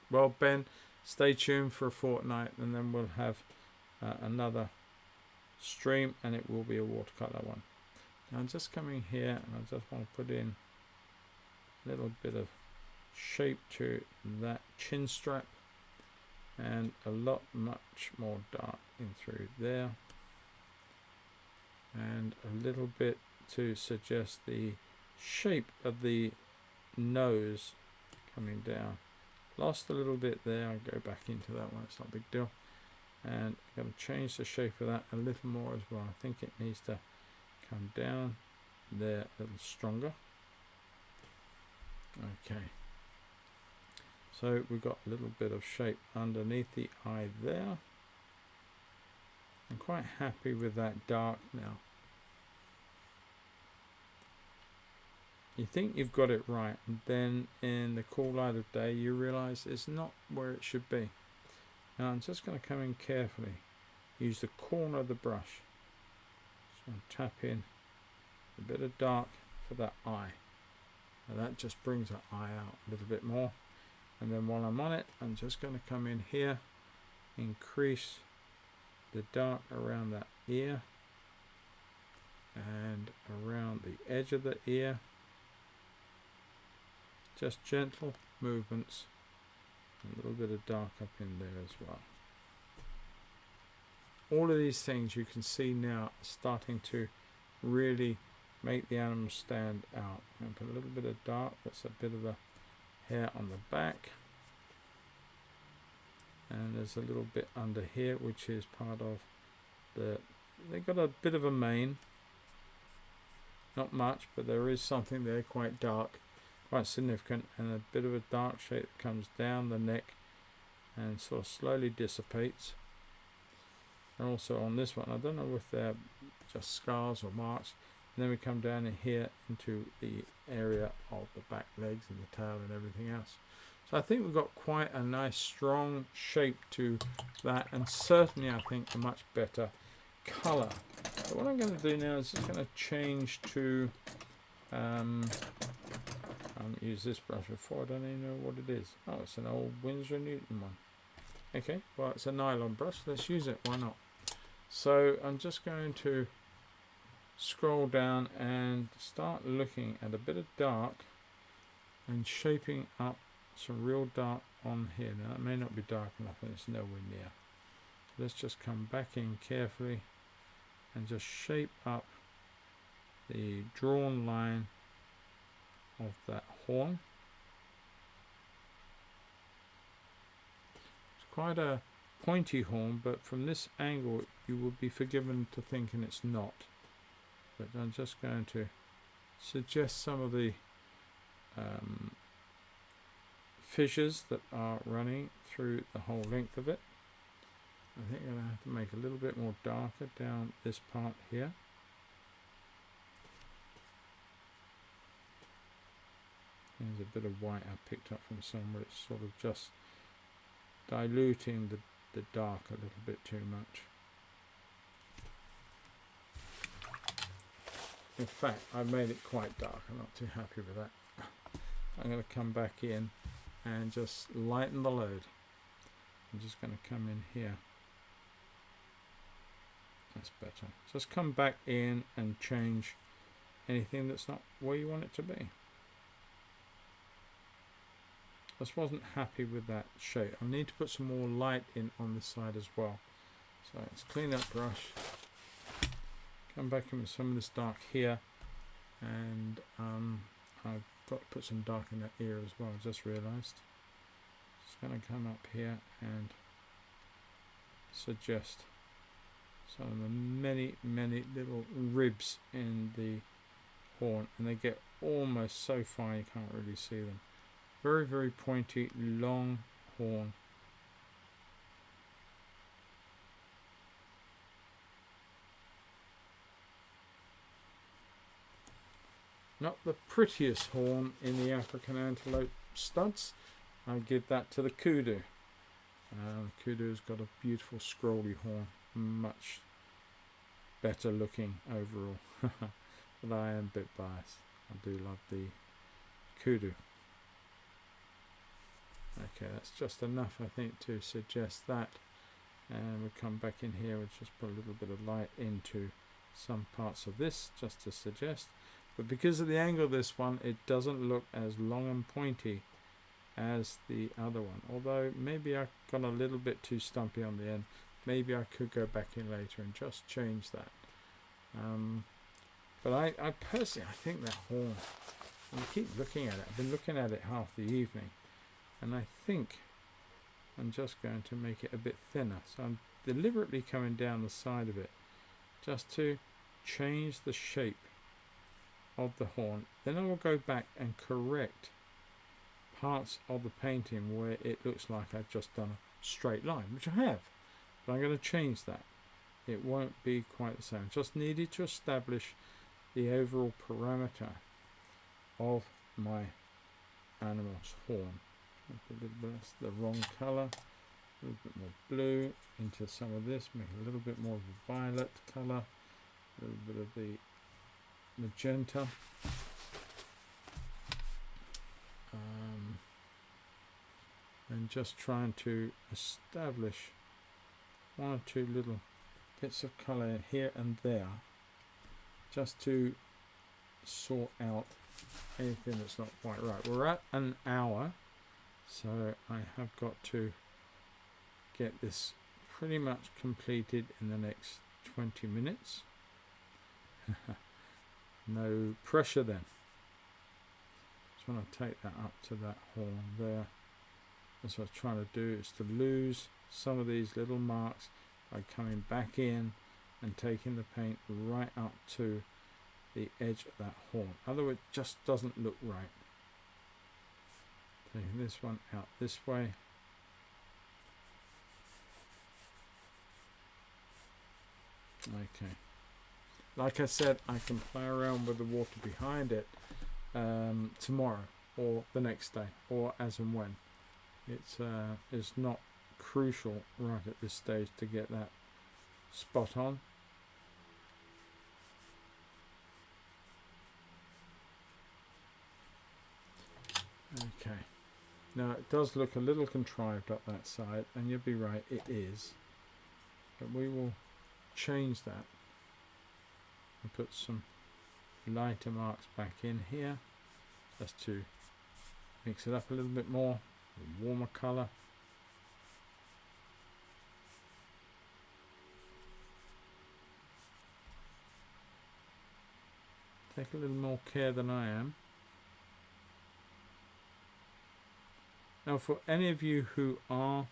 Well, Ben, stay tuned for a fortnight, and then we'll have another stream, and it will be a watercolor one. Now I'm just coming here, and I just want to put in a little bit of shape to that chin strap, and a lot much more dark in through there, and a little bit to suggest the shape of the nose coming down. Lost a little bit there, I'll go back into that one, it's not a big deal. And I'm going to change the shape of that a little more as well. I think it needs to come down there a little stronger. Okay, so we've got a little bit of shape underneath the eye there. I'm quite happy with that dark now. You think you've got it right, and then in the cool light of day you realize it's not where it should be. Now I'm just going to come in carefully, use the corner of the brush, so I'll tap in a bit of dark for that eye. And that just brings that eye out a little bit more. And then while I'm on it, I'm just going to come in here, increase the dark around that ear and around the edge of the ear. Just gentle movements, a little bit of dark up in there as well. All of these things you can see now are starting to really make the animal stand out. And put a little bit of dark, that's a bit of the hair on the back. And there's a little bit under here which is part of the, they've got a bit of a mane. Not much, but there is something there quite dark, quite significant, and a bit of a dark shade that comes down the neck and sort of slowly dissipates. And also on this one, I don't know if they're just scars or marks. And then we come down in here into the area of the back legs and the tail and everything else. So I think we've got quite a nice strong shape to that, and certainly I think a much better colour. So what I'm going to do now is just going to change to, I haven't used this brush before, I don't even know what it is. Oh, it's an old Winsor & Newton one. Okay, well it's a nylon brush, let's use it, why not? So I'm just going to scroll down and start looking at a bit of dark and shaping up some real dark on here. Now that may not be dark enough and it's nowhere near. Let's just come back in carefully and just shape up the drawn line of that horn. It's quite a pointy horn, but from this angle you would be forgiven to thinking it's not. But I'm just going to suggest some of the fissures that are running through the whole length of it. I think I'm going to have to make a little bit more darker down this part here. There's a bit of white I picked up from somewhere. It's sort of just diluting the dark a little bit too much. In fact, I've made it quite dark. I'm not too happy with that. I'm going to come back in and just lighten the load. I'm just going to come in here. That's better. Just come back in and change anything that's not where you want it to be. Just wasn't happy with that shape. I need to put some more light in on this side as well. So let's clean that brush. Come back in with some of this dark here, and I've got to put some dark in that ear as well. I just realised. Just going to come up here and suggest some of the many little ribs in the horn, and they get almost so far you can't really see them. Very pointy, long horn. Not the prettiest horn in the African antelope studs. I give that to the kudu. Kudu's got a beautiful scrolly horn, much better looking overall. But I am a bit biased. I do love the kudu. Okay, that's just enough, I think, to suggest that. And we'll come back in here and just put a little bit of light into some parts of this, just to suggest. But because of the angle of this one, it doesn't look as long and pointy as the other one. Although maybe I got a little bit too stumpy on the end. Maybe I could go back in later and just change that. But I personally, I think that horn, and I keep looking at it. I've been looking at it half the evening. And I think I'm just going to make it a bit thinner. So I'm deliberately coming down the side of it just to change the shape of the horn. Then I will go back and correct parts of the painting where it looks like I've just done a straight line, which I have. But I'm going to change that. It won't be quite the same. Just needed to establish the overall parameter of my animal's horn. That's the wrong colour. A little bit more blue into some of this. Make a little bit more of a violet colour. A little bit of the magenta. and just trying to establish one or two little bits of colour here and there, just to sort out anything that's not quite right. We're at an hour, so I have got to get this pretty much completed in the next 20 minutes. No pressure then. Just want to take that up to that horn there. That's what I was trying to do, is to lose some of these little marks by coming back in and taking the paint right up to the edge of that horn. Otherwise it just doesn't look right. Taking this one out this way. Okay. Like I said, I can play around with the water behind it tomorrow or the next day or as and when. It's not crucial right at this stage to get that spot on. Okay. Now it does look a little contrived up that side, and you'll be right, it is. But we will change that and put some lighter marks back in here just to mix it up a little bit more, a warmer colour. Take a little more care than I am. Now for any of you who are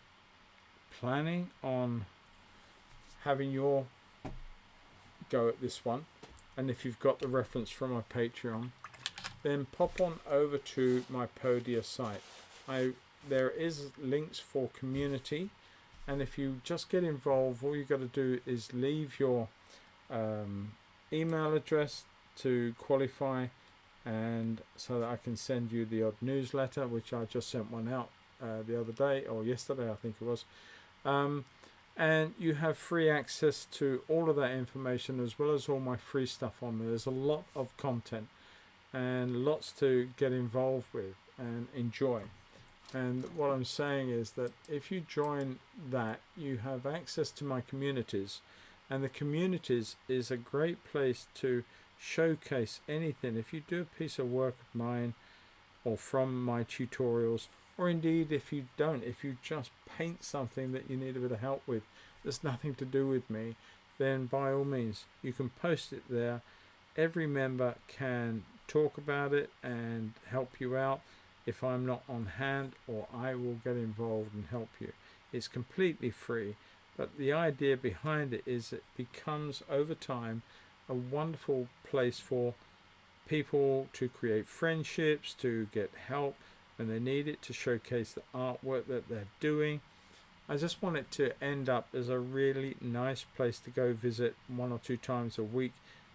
planning on having your go at this one, and if you've got the reference from my Patreon, then pop on over to my Podia site. There is links for community, and if you just get involved, all you got to do is leave your email address to qualify, and so that I can send you the odd newsletter, which I just sent one out the other day, or yesterday I think it was. And you have free access to all of that information, as well as all my free stuff on there. There's a lot of content and lots to get involved with and enjoy. And what I'm saying is that if you join that, you have access to my communities, and the communities is a great place to showcase anything. If you do a piece of work of mine or from my tutorials, or indeed if you don't, if you just paint something that you need a bit of help with that's nothing to do with me, then by all means you can post it there. Every member can talk about it and help you out if I'm not on hand, or I will get involved and help you. It's completely free, but the idea behind it is it becomes over time a wonderful place for people to create friendships, to get help when they need it, to showcase the artwork that they're doing. I just want it to end up as a really nice place to go visit 1 or 2 times a week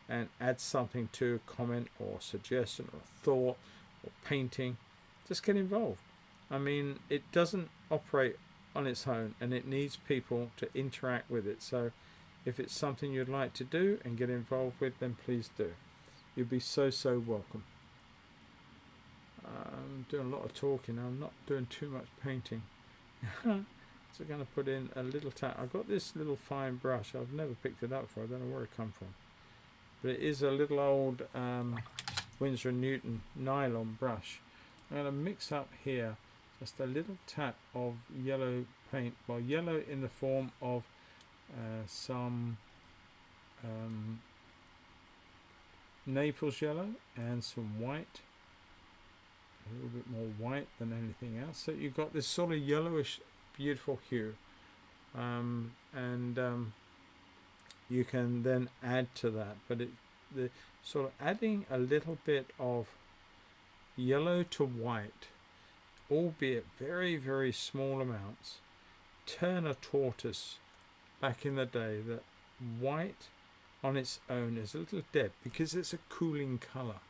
and add something to a comment or suggestion or thought or painting. Just get involved. I mean, it doesn't operate on its own, and it needs people to interact with it. So if it's something you'd like to do and get involved with, then please do. You'll be so welcome. I'm doing a lot of talking. I'm not doing too much painting. So I'm going to put in a little tap. I've got this little fine brush. I've never picked it up before. I don't know where it come from. But it is a little old Winsor & Newton nylon brush. I'm going to mix up here just a little tap of yellow paint. Well, yellow in the form of some Naples Yellow and some white. A little bit more white than anything else. So you've got this sort of yellowish, beautiful hue. You can then add to that. But the sort of adding a little bit of yellow to white, albeit very small amounts. Turn a tortoise back in the day, that white on its own is a little dead because it's a cooling color.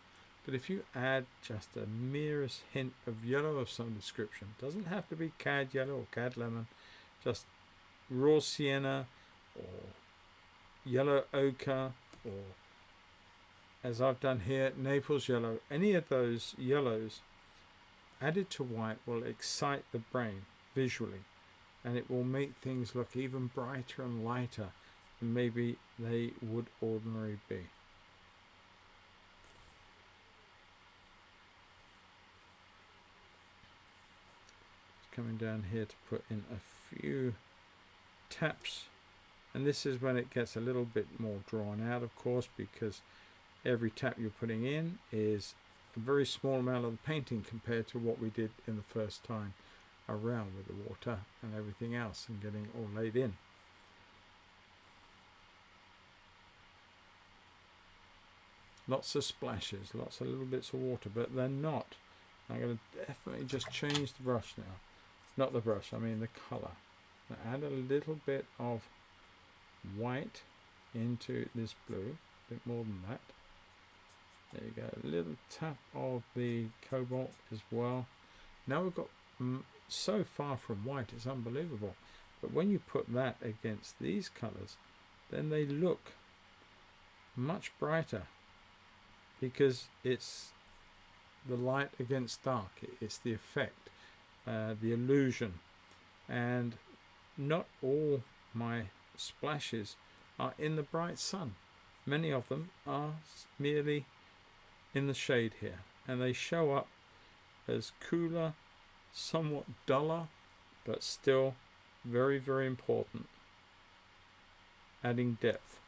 But if you add just a merest hint of yellow of some description, doesn't have to be Cad Yellow or Cad Lemon, just raw Sienna or yellow ochre, or as I've done here, Naples Yellow, any of those yellows, added to white will excite the brain visually, and it will make things look even brighter and lighter than maybe they would ordinarily be. Just coming down here to put in a few taps, and this is when it gets a little bit more drawn out, of course, because every tap you're putting in is a very small amount of the painting compared to what we did in the first time around with the water and everything else and getting it all laid in. Lots of splashes, lots of little bits of water, but they're not. I'm going to definitely just change the brush now. Not the brush, I mean the colour. Add a little bit of white into this blue, a bit more than that. There you go, a little tap of the cobalt as well. Now we've got so far from white, it's unbelievable. But when you put that against these colours, then they look much brighter, because it's the light against dark, it's the effect, the illusion. And not all my splashes are in the bright sun. Many of them are merely in the shade here, and they show up as cooler, somewhat duller, but still very, very important, adding depth.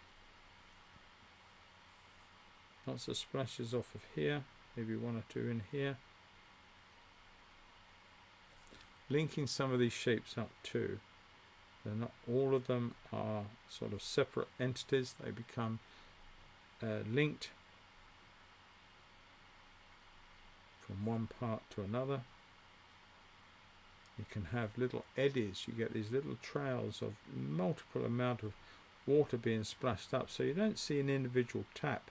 Lots of splashes off of here, maybe one or two in here, linking some of these shapes up too. They're not all of them are sort of separate entities, they become linked from one part to another. You can have little eddies, you get these little trails of multiple amount of water being splashed up, so you don't see an individual tap,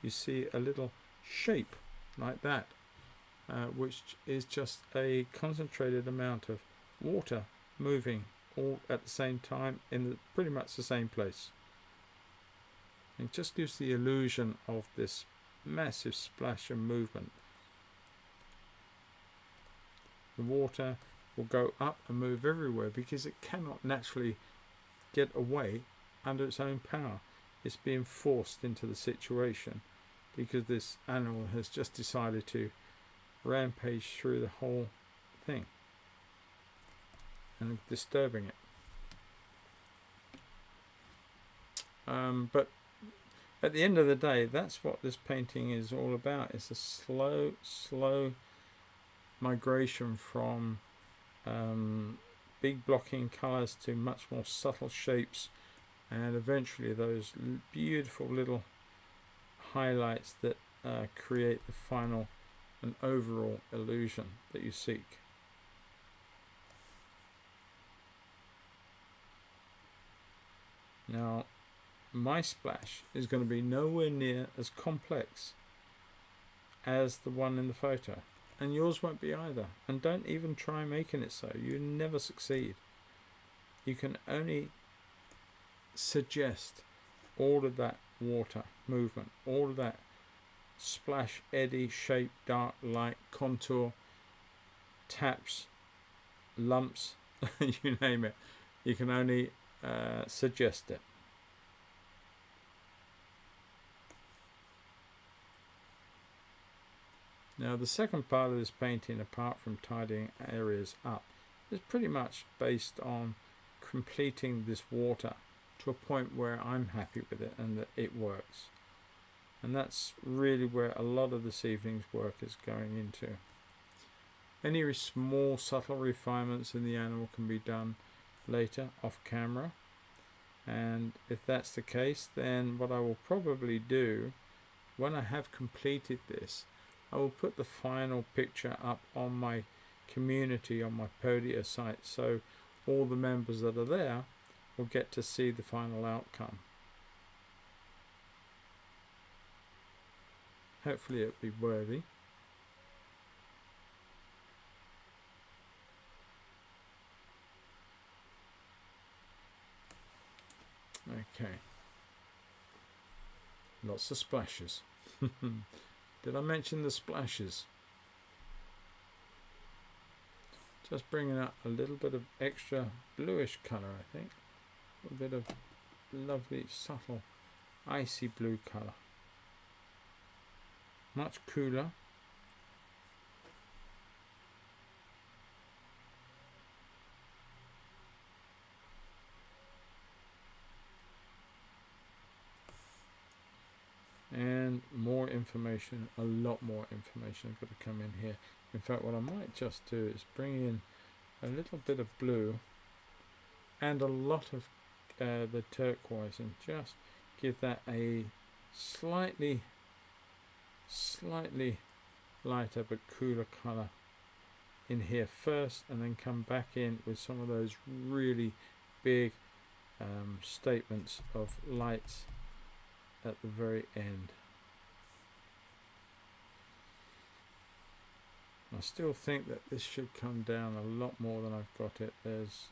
you see a little shape like that, which is just a concentrated amount of water moving all at the same time in pretty much the same place. It just gives the illusion of this massive splash and movement. The water will go up and move everywhere because it cannot naturally get away under its own power. It's being forced into the situation because this animal has just decided to rampage through the whole thing and disturbing it. But at the end of the day, that's what this painting is all about. It's a slow migration from big blocking colours to much more subtle shapes, and eventually those beautiful little highlights that create the final and overall illusion that you seek. Now, my splash is going to be nowhere near as complex as the one in the photo, and yours won't be either. And don't even try making it so. You never succeed. You can only suggest all of that water movement, all of that splash, eddy, shape, dark, light, contour, taps, lumps, you name it. You can only suggest it. Now the second part of this painting, apart from tidying areas up, is pretty much based on completing this water to a point where I'm happy with it and that it works. And that's really where a lot of this evening's work is going into. Any small subtle refinements in the animal can be done later off camera, and if that's the case, then what I will probably do when I have completed this, I will put the final picture up on my community, on my Podia site, so all the members that are there will get to see the final outcome. Hopefully it'll be worthy. Okay. Lots of splashes. Did I mention the splashes? Just bringing out a little bit of extra bluish colour, I think. A bit of lovely, subtle, icy blue colour. Much cooler. And more information, a lot more information has got to come in here. In fact, what I might just do is bring in a little bit of blue and a lot of the turquoise, and just give that a slightly lighter but cooler colour in here first, and then come back in with some of those really big statements of lights at the very end. I still think that this should come down a lot more than I've got it. There's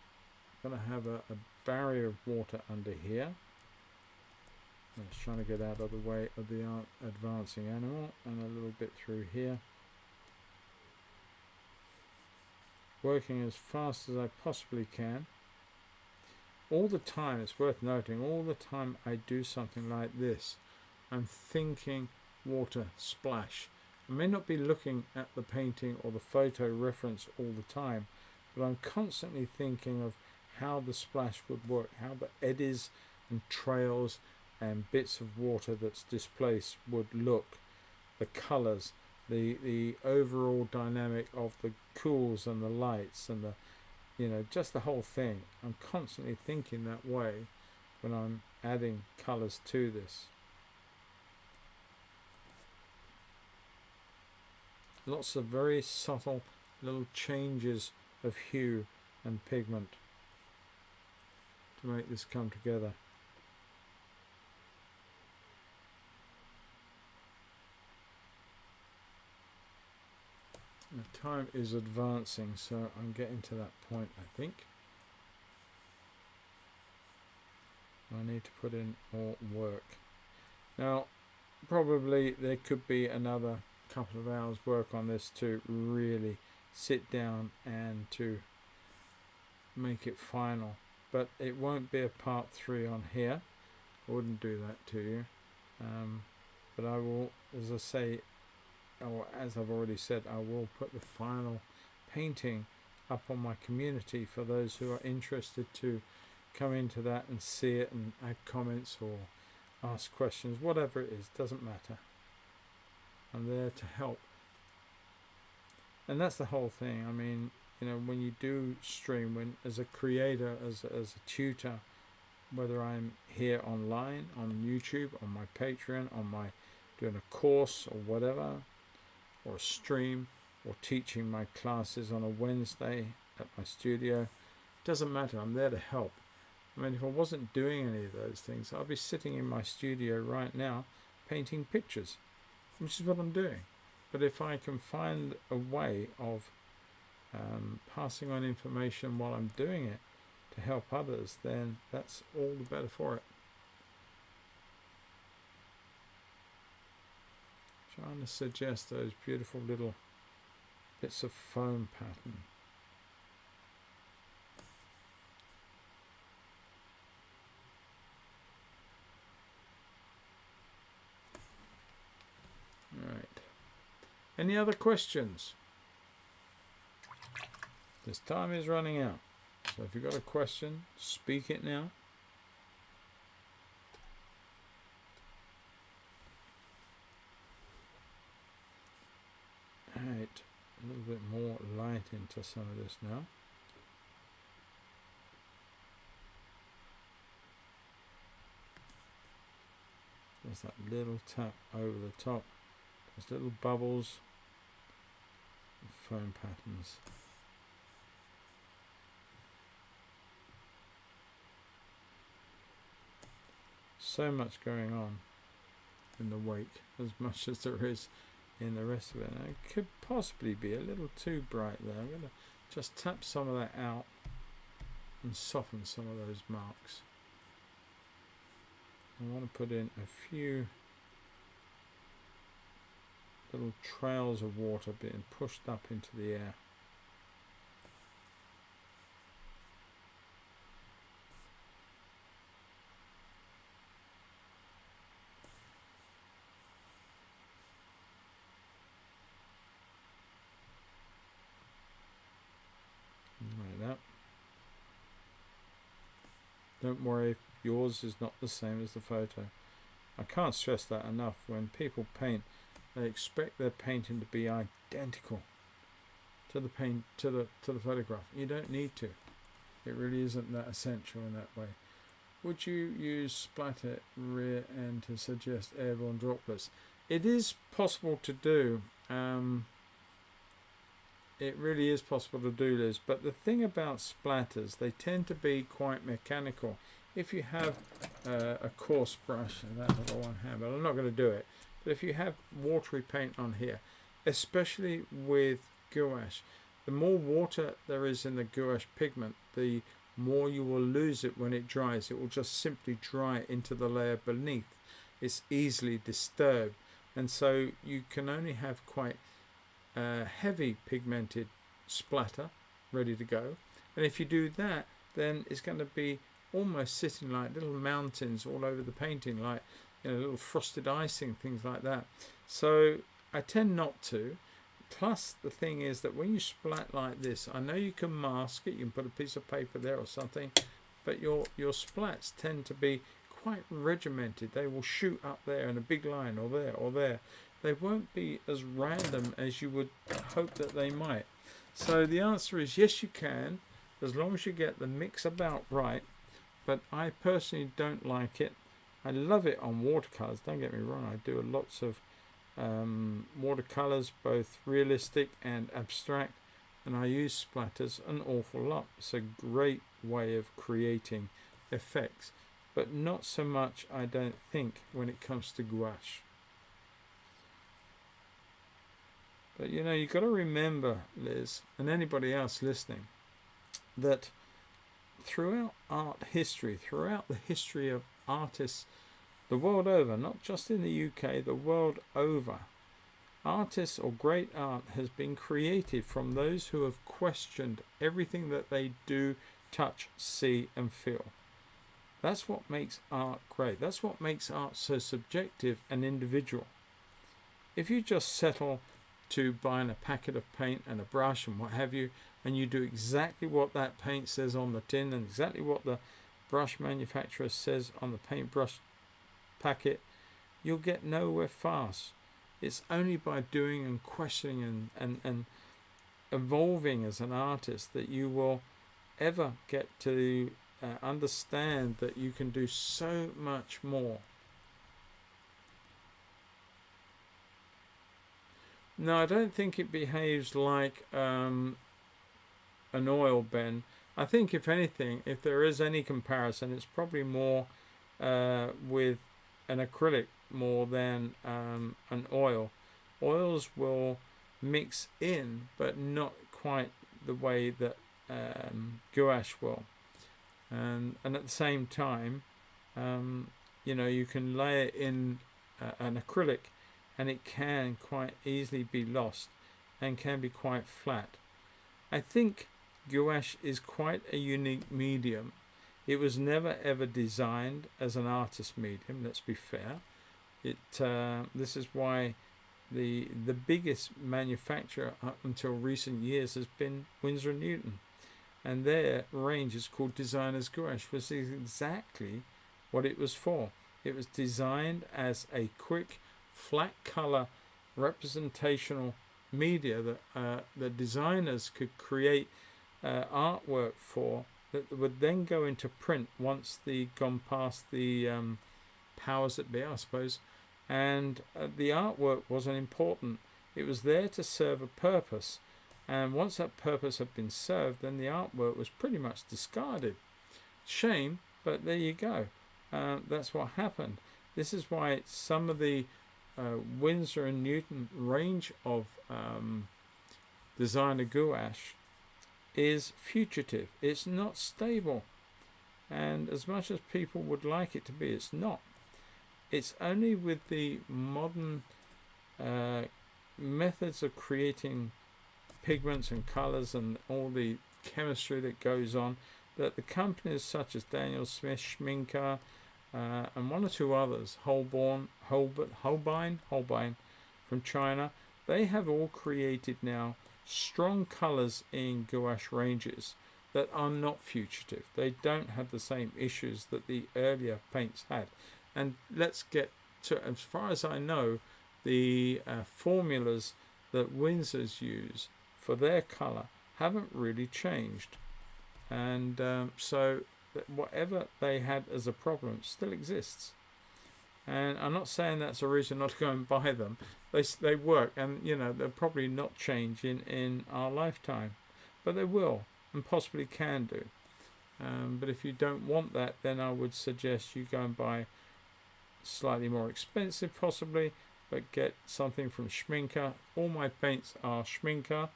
going to have a barrier of water under here. I'm just trying to get out of the way of the advancing animal, and a little bit through here. Working as fast as I possibly can. All the time, it's worth noting, all the time I do something like this, I'm thinking water splash. I may not be looking at the painting or the photo reference all the time, but I'm constantly thinking of how the splash would work, how the eddies and trails and bits of water that's displaced would look, the colours, the overall dynamic of the cools and the lights and the, you know, just the whole thing. I'm constantly thinking that way when I'm adding colours to this. Lots of very subtle little changes of hue and pigment to make this come together. The time is advancing, so I'm getting to that point, I think. I need to put in more work. Now, probably there could be another couple of hours work on this to really sit down and to make it final, but it won't be a part 3 on here. I wouldn't do that to you, but I will, as I say, or as I've already said, I will put the final painting up on my community for those who are interested to come into that and see it and add comments or ask questions, whatever it is, doesn't matter. I'm there to help. And that's the whole thing. I mean, you know, when you do stream, when as a creator, as a tutor, whether I'm here online, on YouTube, on my Patreon, on my doing a course or whatever, or a stream, or teaching my classes on a Wednesday at my studio, doesn't matter. I'm there to help. I mean, if I wasn't doing any of those things, I'd be sitting in my studio right now painting pictures, which is what I'm doing. But if I can find a way of passing on information while I'm doing it to help others, then that's all the better for it. Trying to suggest those beautiful little bits of foam pattern. Right. Any other questions? This time is running out. So if you've got a question, speak it now. Right, a little bit more light into some of this now. There's that little tap over the top. There's little bubbles and foam patterns. So much going on in the wake, as much as there is in the rest of it. Now, it could possibly be a little too bright there. I'm going to just tap some of that out and soften some of those marks. I want to put in a few little trails of water being pushed up into the air. Don't worry if yours is not the same as the photo. I can't stress that enough. When people paint, they expect their painting to be identical to the photograph. You don't need to. It really isn't that essential in that way. Would you use splatter rear end to suggest airborne droplets? It is possible to do. It really is possible to do this. But the thing about splatters, they tend to be quite mechanical. If you have a coarse brush, and that's what I want to have, but I'm not going to do it. But if you have watery paint on here, especially with gouache, the more water there is in the gouache pigment, the more you will lose it when it dries. It will just simply dry into the layer beneath. It's easily disturbed, and so you can only have quite heavy pigmented splatter ready to go. And if you do that, then it's going to be almost sitting like little mountains all over the painting, like, you know, little frosted icing, things like that. So I tend not to. Plus the thing is that when you splat like this, I know you can mask it, you can put a piece of paper there or something, but your splats tend to be quite regimented. They will shoot up there in a big line, or there or there. They won't be as random as you would hope that they might. So the answer is yes, you can, as long as you get the mix about right. But I personally don't like it. I love it on watercolors, don't get me wrong. I do lots of watercolors, both realistic and abstract, and I use splatters an awful lot. It's a great way of creating effects, but not so much, I don't think, when it comes to gouache. But you know, you've got to remember, Liz, and anybody else listening, that throughout art history, throughout the history of artists the world over, not just in the UK, the world over, artists or great art has been created from those who have questioned everything that they do, touch, see and feel. That's what makes art great. That's what makes art so subjective and individual. If you just settle to buying a packet of paint and a brush and what have you, and you do exactly what that paint says on the tin and exactly what the brush manufacturer says on the paintbrush packet, you'll get nowhere fast. It's only by doing and questioning and evolving as an artist that you will ever get to understand that you can do so much more. No, I don't think it behaves like an oil pen. I think, if anything, if there is any comparison, it's probably more with an acrylic more than an oil. Oils will mix in, but not quite the way that gouache will. And at the same time, you know, you can layer in an acrylic, and it can quite easily be lost and can be quite flat. I think gouache is quite a unique medium. It was never ever designed as an artist medium, let's be fair. This is why the biggest manufacturer up until recent years has been Winsor & Newton, and their range is called Designer's Gouache, which is exactly what it was for. It was designed as a quick, flat color representational media that the designers could create artwork for, that would then go into print once gone past the powers that be, I suppose. And the artwork wasn't important. It was there to serve a purpose, and once that purpose had been served, then the artwork was pretty much discarded. Shame, but there you go. That's what happened. This is why some of the Winsor & Newton range of designer gouache is fugitive. It's not stable, and as much as people would like it to be, it's not. It's only with the modern methods of creating pigments and colors and all the chemistry that goes on that the companies such as Daniel Smith, Schminker, and one or two others, Holbien from China, they have all created now strong colors in gouache ranges that are not fugitive. They don't have the same issues that the earlier paints had. And let's get to, as far as I know, the formulas that Windsor's use for their colour haven't really changed. And so whatever they had as a problem still exists. And I'm not saying that's a reason not to go and buy them. They work, and they'll probably not change in our lifetime, but they will and possibly can do. But if you don't want that, then I would suggest you go and buy slightly more expensive possibly, but get something from Schminker. All my paints are Schminker.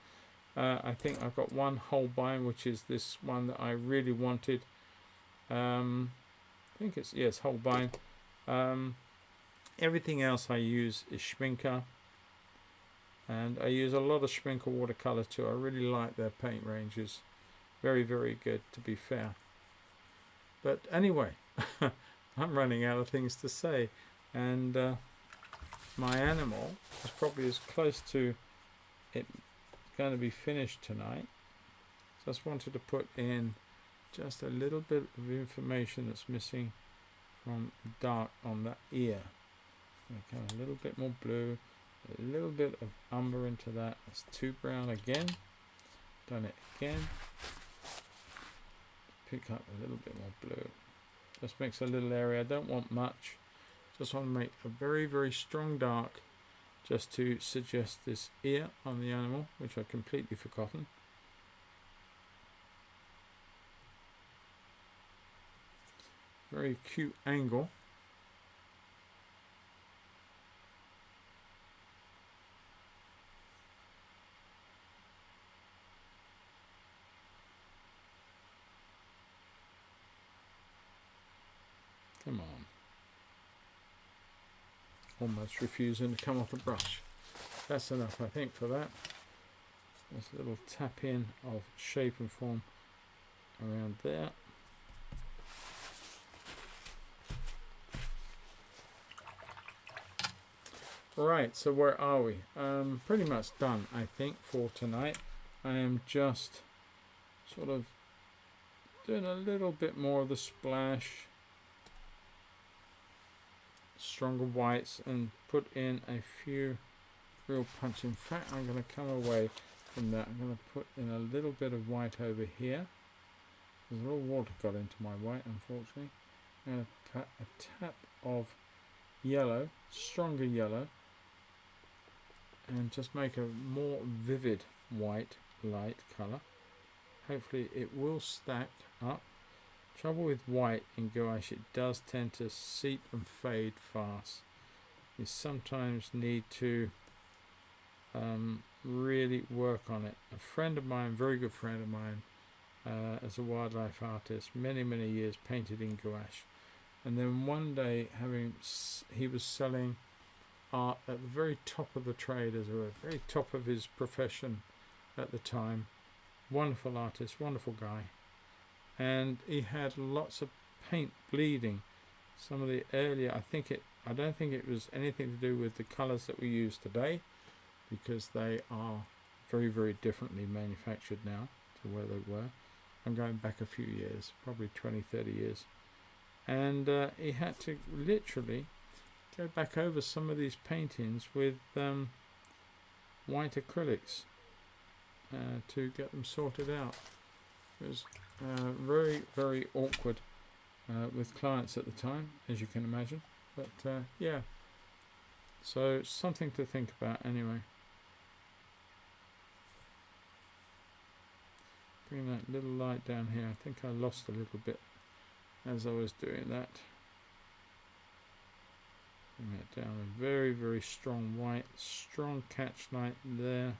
I think I've got one Holbien, which is this one that I really wanted. I think it's, yes, Holbien. Everything else I use is Schminker, and I use a lot of Schminker watercolor too. I really like their paint ranges. Very, very good, to be fair. But anyway, I'm running out of things to say, and my animal is probably as close to it going to be finished tonight. Just wanted to put in just a little bit of information that's missing from dark on that ear. Okay, a little bit more blue, a little bit of umber into that. That's too brown again. Done it again. Pick up a little bit more blue. Just makes a little area. I don't want much. Just want to make a very, very strong dark, just to suggest this ear on the animal, which I've completely forgotten. Very cute angle. Come on. Almost refusing to come off the brush. That's enough, I think, for that. Just a little tap in of shape and form around there. Right, so where are we? Pretty much done, I think, for tonight. I am just sort of doing a little bit more of the splash, stronger whites, and put in a few real punch. In fact, I'm going to come away from that. I'm going to put in a little bit of white over here. There's a little water got into my white, unfortunately. I'm going to put a tap of yellow, stronger yellow, and just make a more vivid white light colour. Hopefully it will stack up. Trouble with white in gouache, it does tend to seep and fade fast. You sometimes need to really work on it. A friend of mine, very good friend of mine, as a wildlife artist, many years, painted in gouache, and then one day he was selling art at the very top of the trade, as a very top of his profession at the time. Wonderful artist, wonderful guy, and he had lots of paint bleeding. Some of the earlier, I don't think it was anything to do with the colours that we use today, because they are very differently manufactured now to where they were. I'm going back a few years, probably 20-30 years, and he had to literally go back over some of these paintings with white acrylics to get them sorted out. It was very awkward with clients at the time, as you can imagine, but yeah, so something to think about anyway. Bring that little light down here. I think I lost a little bit as I was doing that. Bring that down, a very strong white, strong catch light there.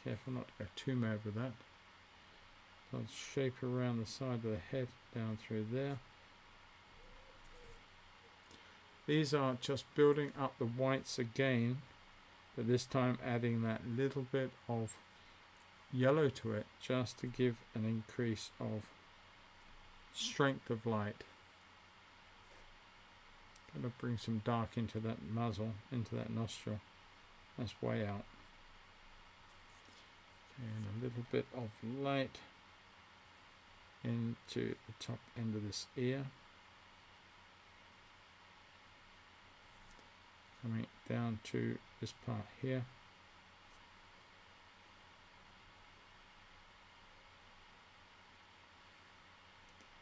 Careful not to go too mad with that. I'll shape around the side of the head down through there. These are just building up the whites again, but this time adding that little bit of yellow to it, just to give an increase of strength of light. Gonna bring some dark into that muzzle, into that nostril. That's way out. Okay, and a little bit of light into the top end of this ear, coming down to this part here.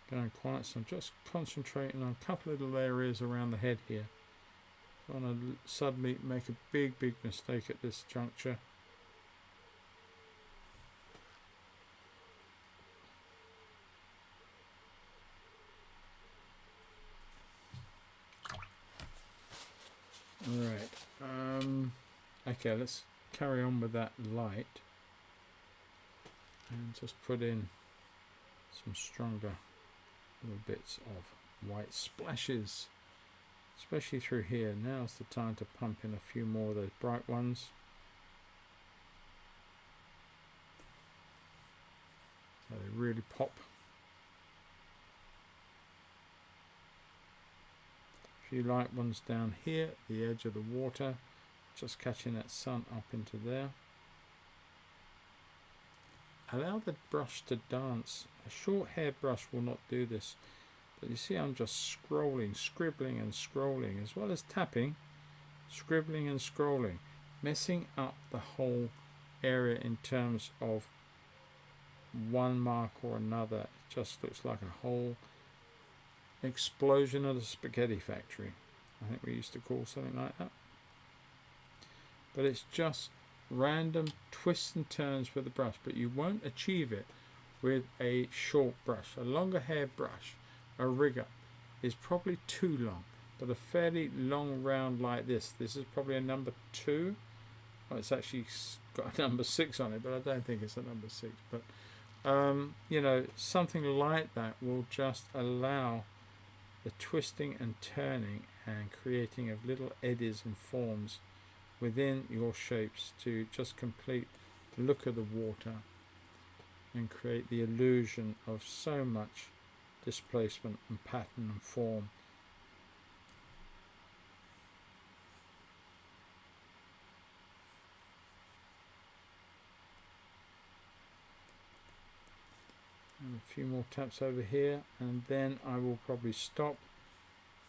Going quiet, so I'm just concentrating on a couple of little areas around the head here. Don't want to suddenly make a big mistake at this juncture. Alright, okay, let's carry on with that light and just put in some stronger little bits of white splashes, especially through here. Now's the time to pump in a few more of those bright ones. So they really pop. A few light ones down here, the edge of the water, just catching that sun up into there. Allow the brush to dance. A short hair brush will not do this, but you see I'm just scrolling, scribbling and scrolling, as well as tapping, scribbling and scrolling, messing up the whole area in terms of one mark or another. It just looks like a whole explosion of the spaghetti factory, I think we used to call something like that. But it's just random twists and turns with the brush, but you won't achieve it with a short brush. A longer hair brush, a rigger, is probably too long, but a fairly long round like this is probably a number 2. Well, it's actually got a number 6 on it, but I don't think it's a number 6. But you know, something like that will just allow the twisting and turning and creating of little eddies and forms within your shapes to just complete the look of the water and create the illusion of so much displacement and pattern and form. And a few more taps over here, and then I will probably stop,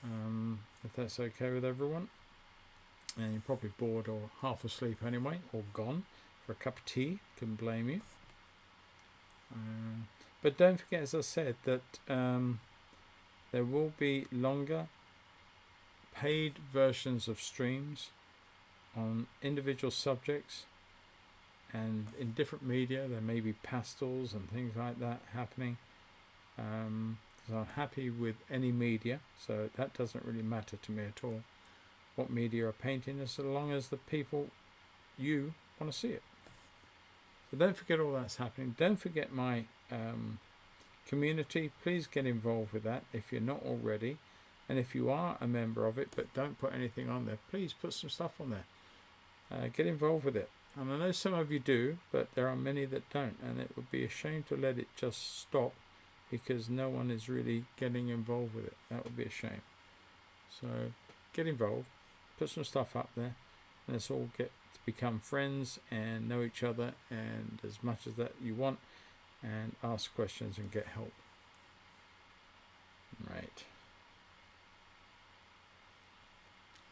if that's okay with everyone. And you're probably bored or half asleep anyway, or gone for a cup of tea, couldn't blame you. But don't forget, as I said, that there will be longer paid versions of streams on individual subjects, and in different media. There may be pastels and things like that happening. So I'm happy with any media, so that doesn't really matter to me at all what media are painting, as long as the people, you, want to see it. So don't forget all that's happening. Don't forget my community. Please get involved with that if you're not already, and if you are a member of it but don't put anything on there, please put some stuff on there. Get involved with it. And I know some of you do, but there are many that don't, and it would be a shame to let it just stop because no one is really getting involved with it. That would be a shame. So get involved, put some stuff up there, and let's all get to become friends and know each other, and as much as that you want, and ask questions and get help. Right.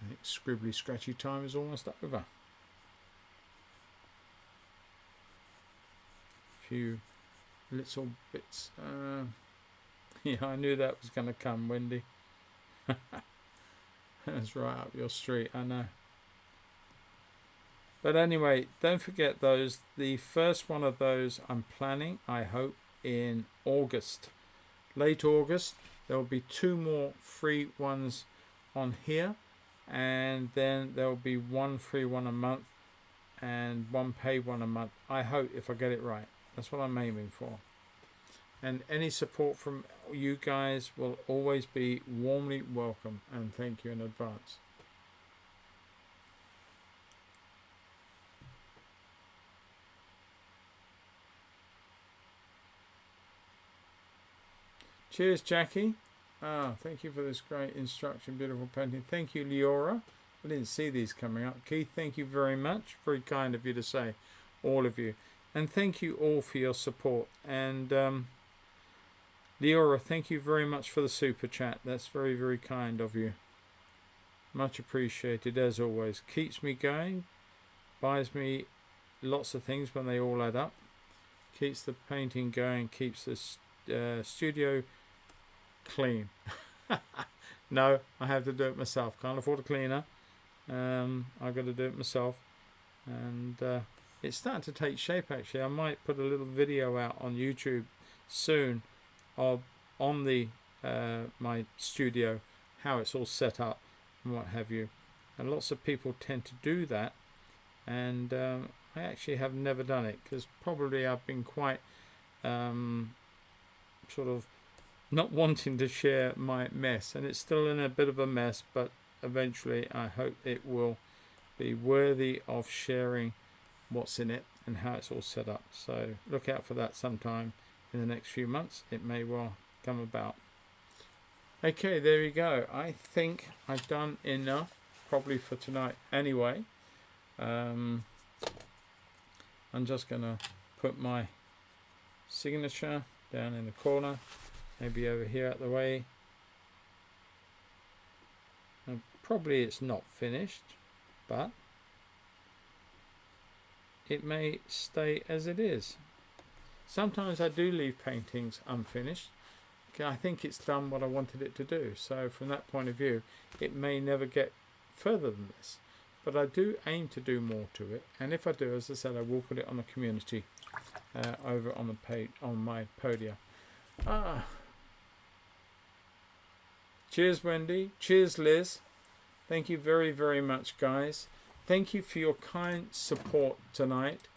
I think scribbly scratchy time is almost over. Few little bits. Yeah, I knew that was going to come, Wendy. That's right up your street, I know. But anyway, don't forget those. The first one of those I'm planning, I hope, in August. Late August. There will be 2 more free ones on here. And then there will be 1 free one a month and 1 paid one a month. I hope, if I get it right. That's what I'm aiming for. And any support from you guys will always be warmly welcome, and thank you in advance. Cheers, Jackie. Thank you for this great instruction, beautiful painting. Thank you, Leora. I didn't see these coming up. Keith, thank you very much. Very kind of you to say, all of you. And thank you all for your support. And Leora, thank you very much for the super chat. That's very, very kind of you. Much appreciated as always. Keeps me going. Buys me lots of things when they all add up. Keeps the painting going. Keeps the studio clean. No, I have to do it myself. Can't afford a cleaner. I've got to do it myself. And it's starting to take shape actually. I might put a little video out on YouTube soon of on the my studio, how it's all set up and what have you. And lots of people tend to do that, and I actually have never done it because probably I've been quite sort of not wanting to share my mess, and it's still in a bit of a mess, but eventually I hope it will be worthy of sharing what's in it and how it's all set up. So look out for that sometime in the next few months. It may well come about. Okay, there we go. I think I've done enough probably for tonight anyway. I'm just gonna put my signature down in the corner, maybe over here out the way, and probably it's not finished, but it may stay as it is. Sometimes I do leave paintings unfinished. I think it's done what I wanted it to do, so from that point of view it may never get further than this, but I do aim to do more to it, and if I do, as I said, I will put it on the community over on the page on my podia. Cheers Wendy, cheers Liz, thank you very, very much guys. Thank you for your kind support tonight.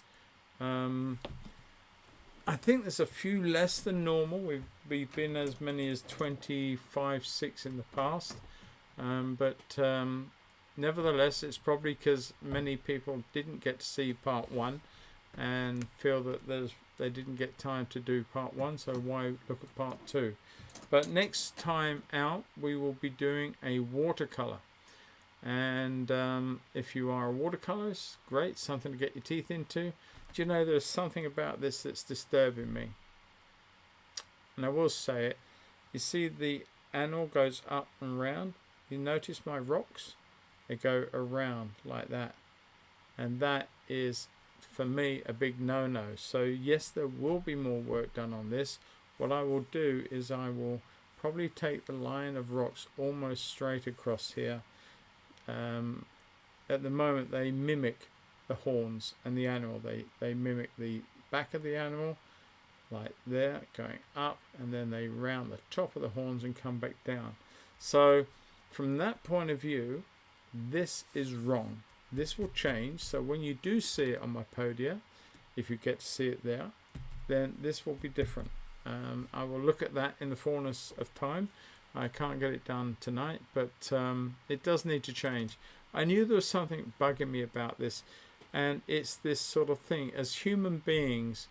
I think there's a few less than normal. We've been as many as 25, 6 in the past, but nevertheless, it's probably because many people didn't get to see part 1 and feel that they didn't get time to do part 1, so why look at part 2? But next time out, we will be doing a watercolor. And if you are a watercolorist, great, something to get your teeth into. Do you know there's something about this that's disturbing me? And I will say it. You see the animal goes up and round. You notice my rocks? They go around like that. And that is, for me, a big no-no. So yes, there will be more work done on this. What I will do is I will probably take the line of rocks almost straight across here. At the moment they mimic the horns and the animal. They mimic the back of the animal like there, going up, and then they round the top of the horns and come back down. So from that point of view, this is wrong. This will change, so when you do see it on my podia, if you get to see it there, then this will be different. I will look at that in the fullness of time. I can't get it done tonight, but it does need to change. I knew there was something bugging me about this, and it's this sort of thing. As human beings,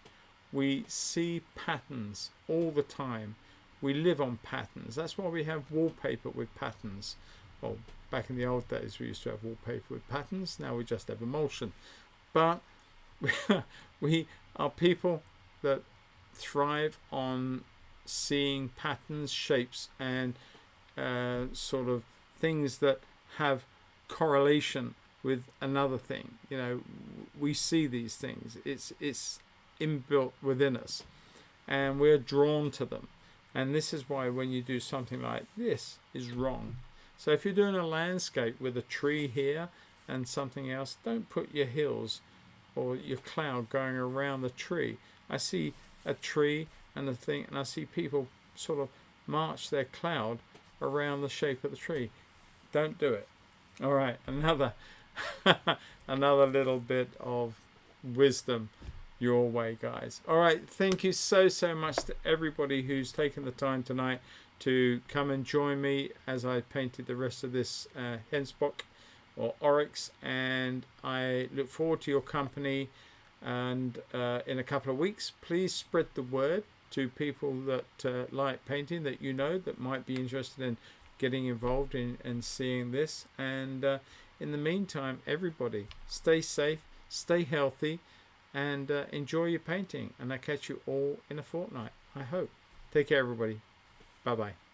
we see patterns all the time. We live on patterns. That's why we have wallpaper with patterns. Well, back in the old days, we used to have wallpaper with patterns. Now we just have emulsion. But we are people that thrive on seeing patterns, shapes, and sort of things that have correlation with another thing. You know, we see these things. It's inbuilt within us, and we're drawn to them. And this is why when you do something like this is wrong. So if you're doing a landscape with a tree here and something else, don't put your hills or your cloud going around the tree. I see a tree and a thing, and I see people sort of march their cloud around the shape of the tree. Don't do it. All right, another another little bit of wisdom your way, guys. All right, thank you so much to everybody who's taken the time tonight to come and join me as I painted the rest of this Gemsbok or Oryx, and I look forward to your company. And in a couple of weeks, please spread the word to people that like painting, that you know, that might be interested in getting involved in and seeing this. And in the meantime, everybody stay safe, stay healthy, and enjoy your painting. And I'll catch you all in a fortnight, I hope. Take care, everybody. Bye-bye.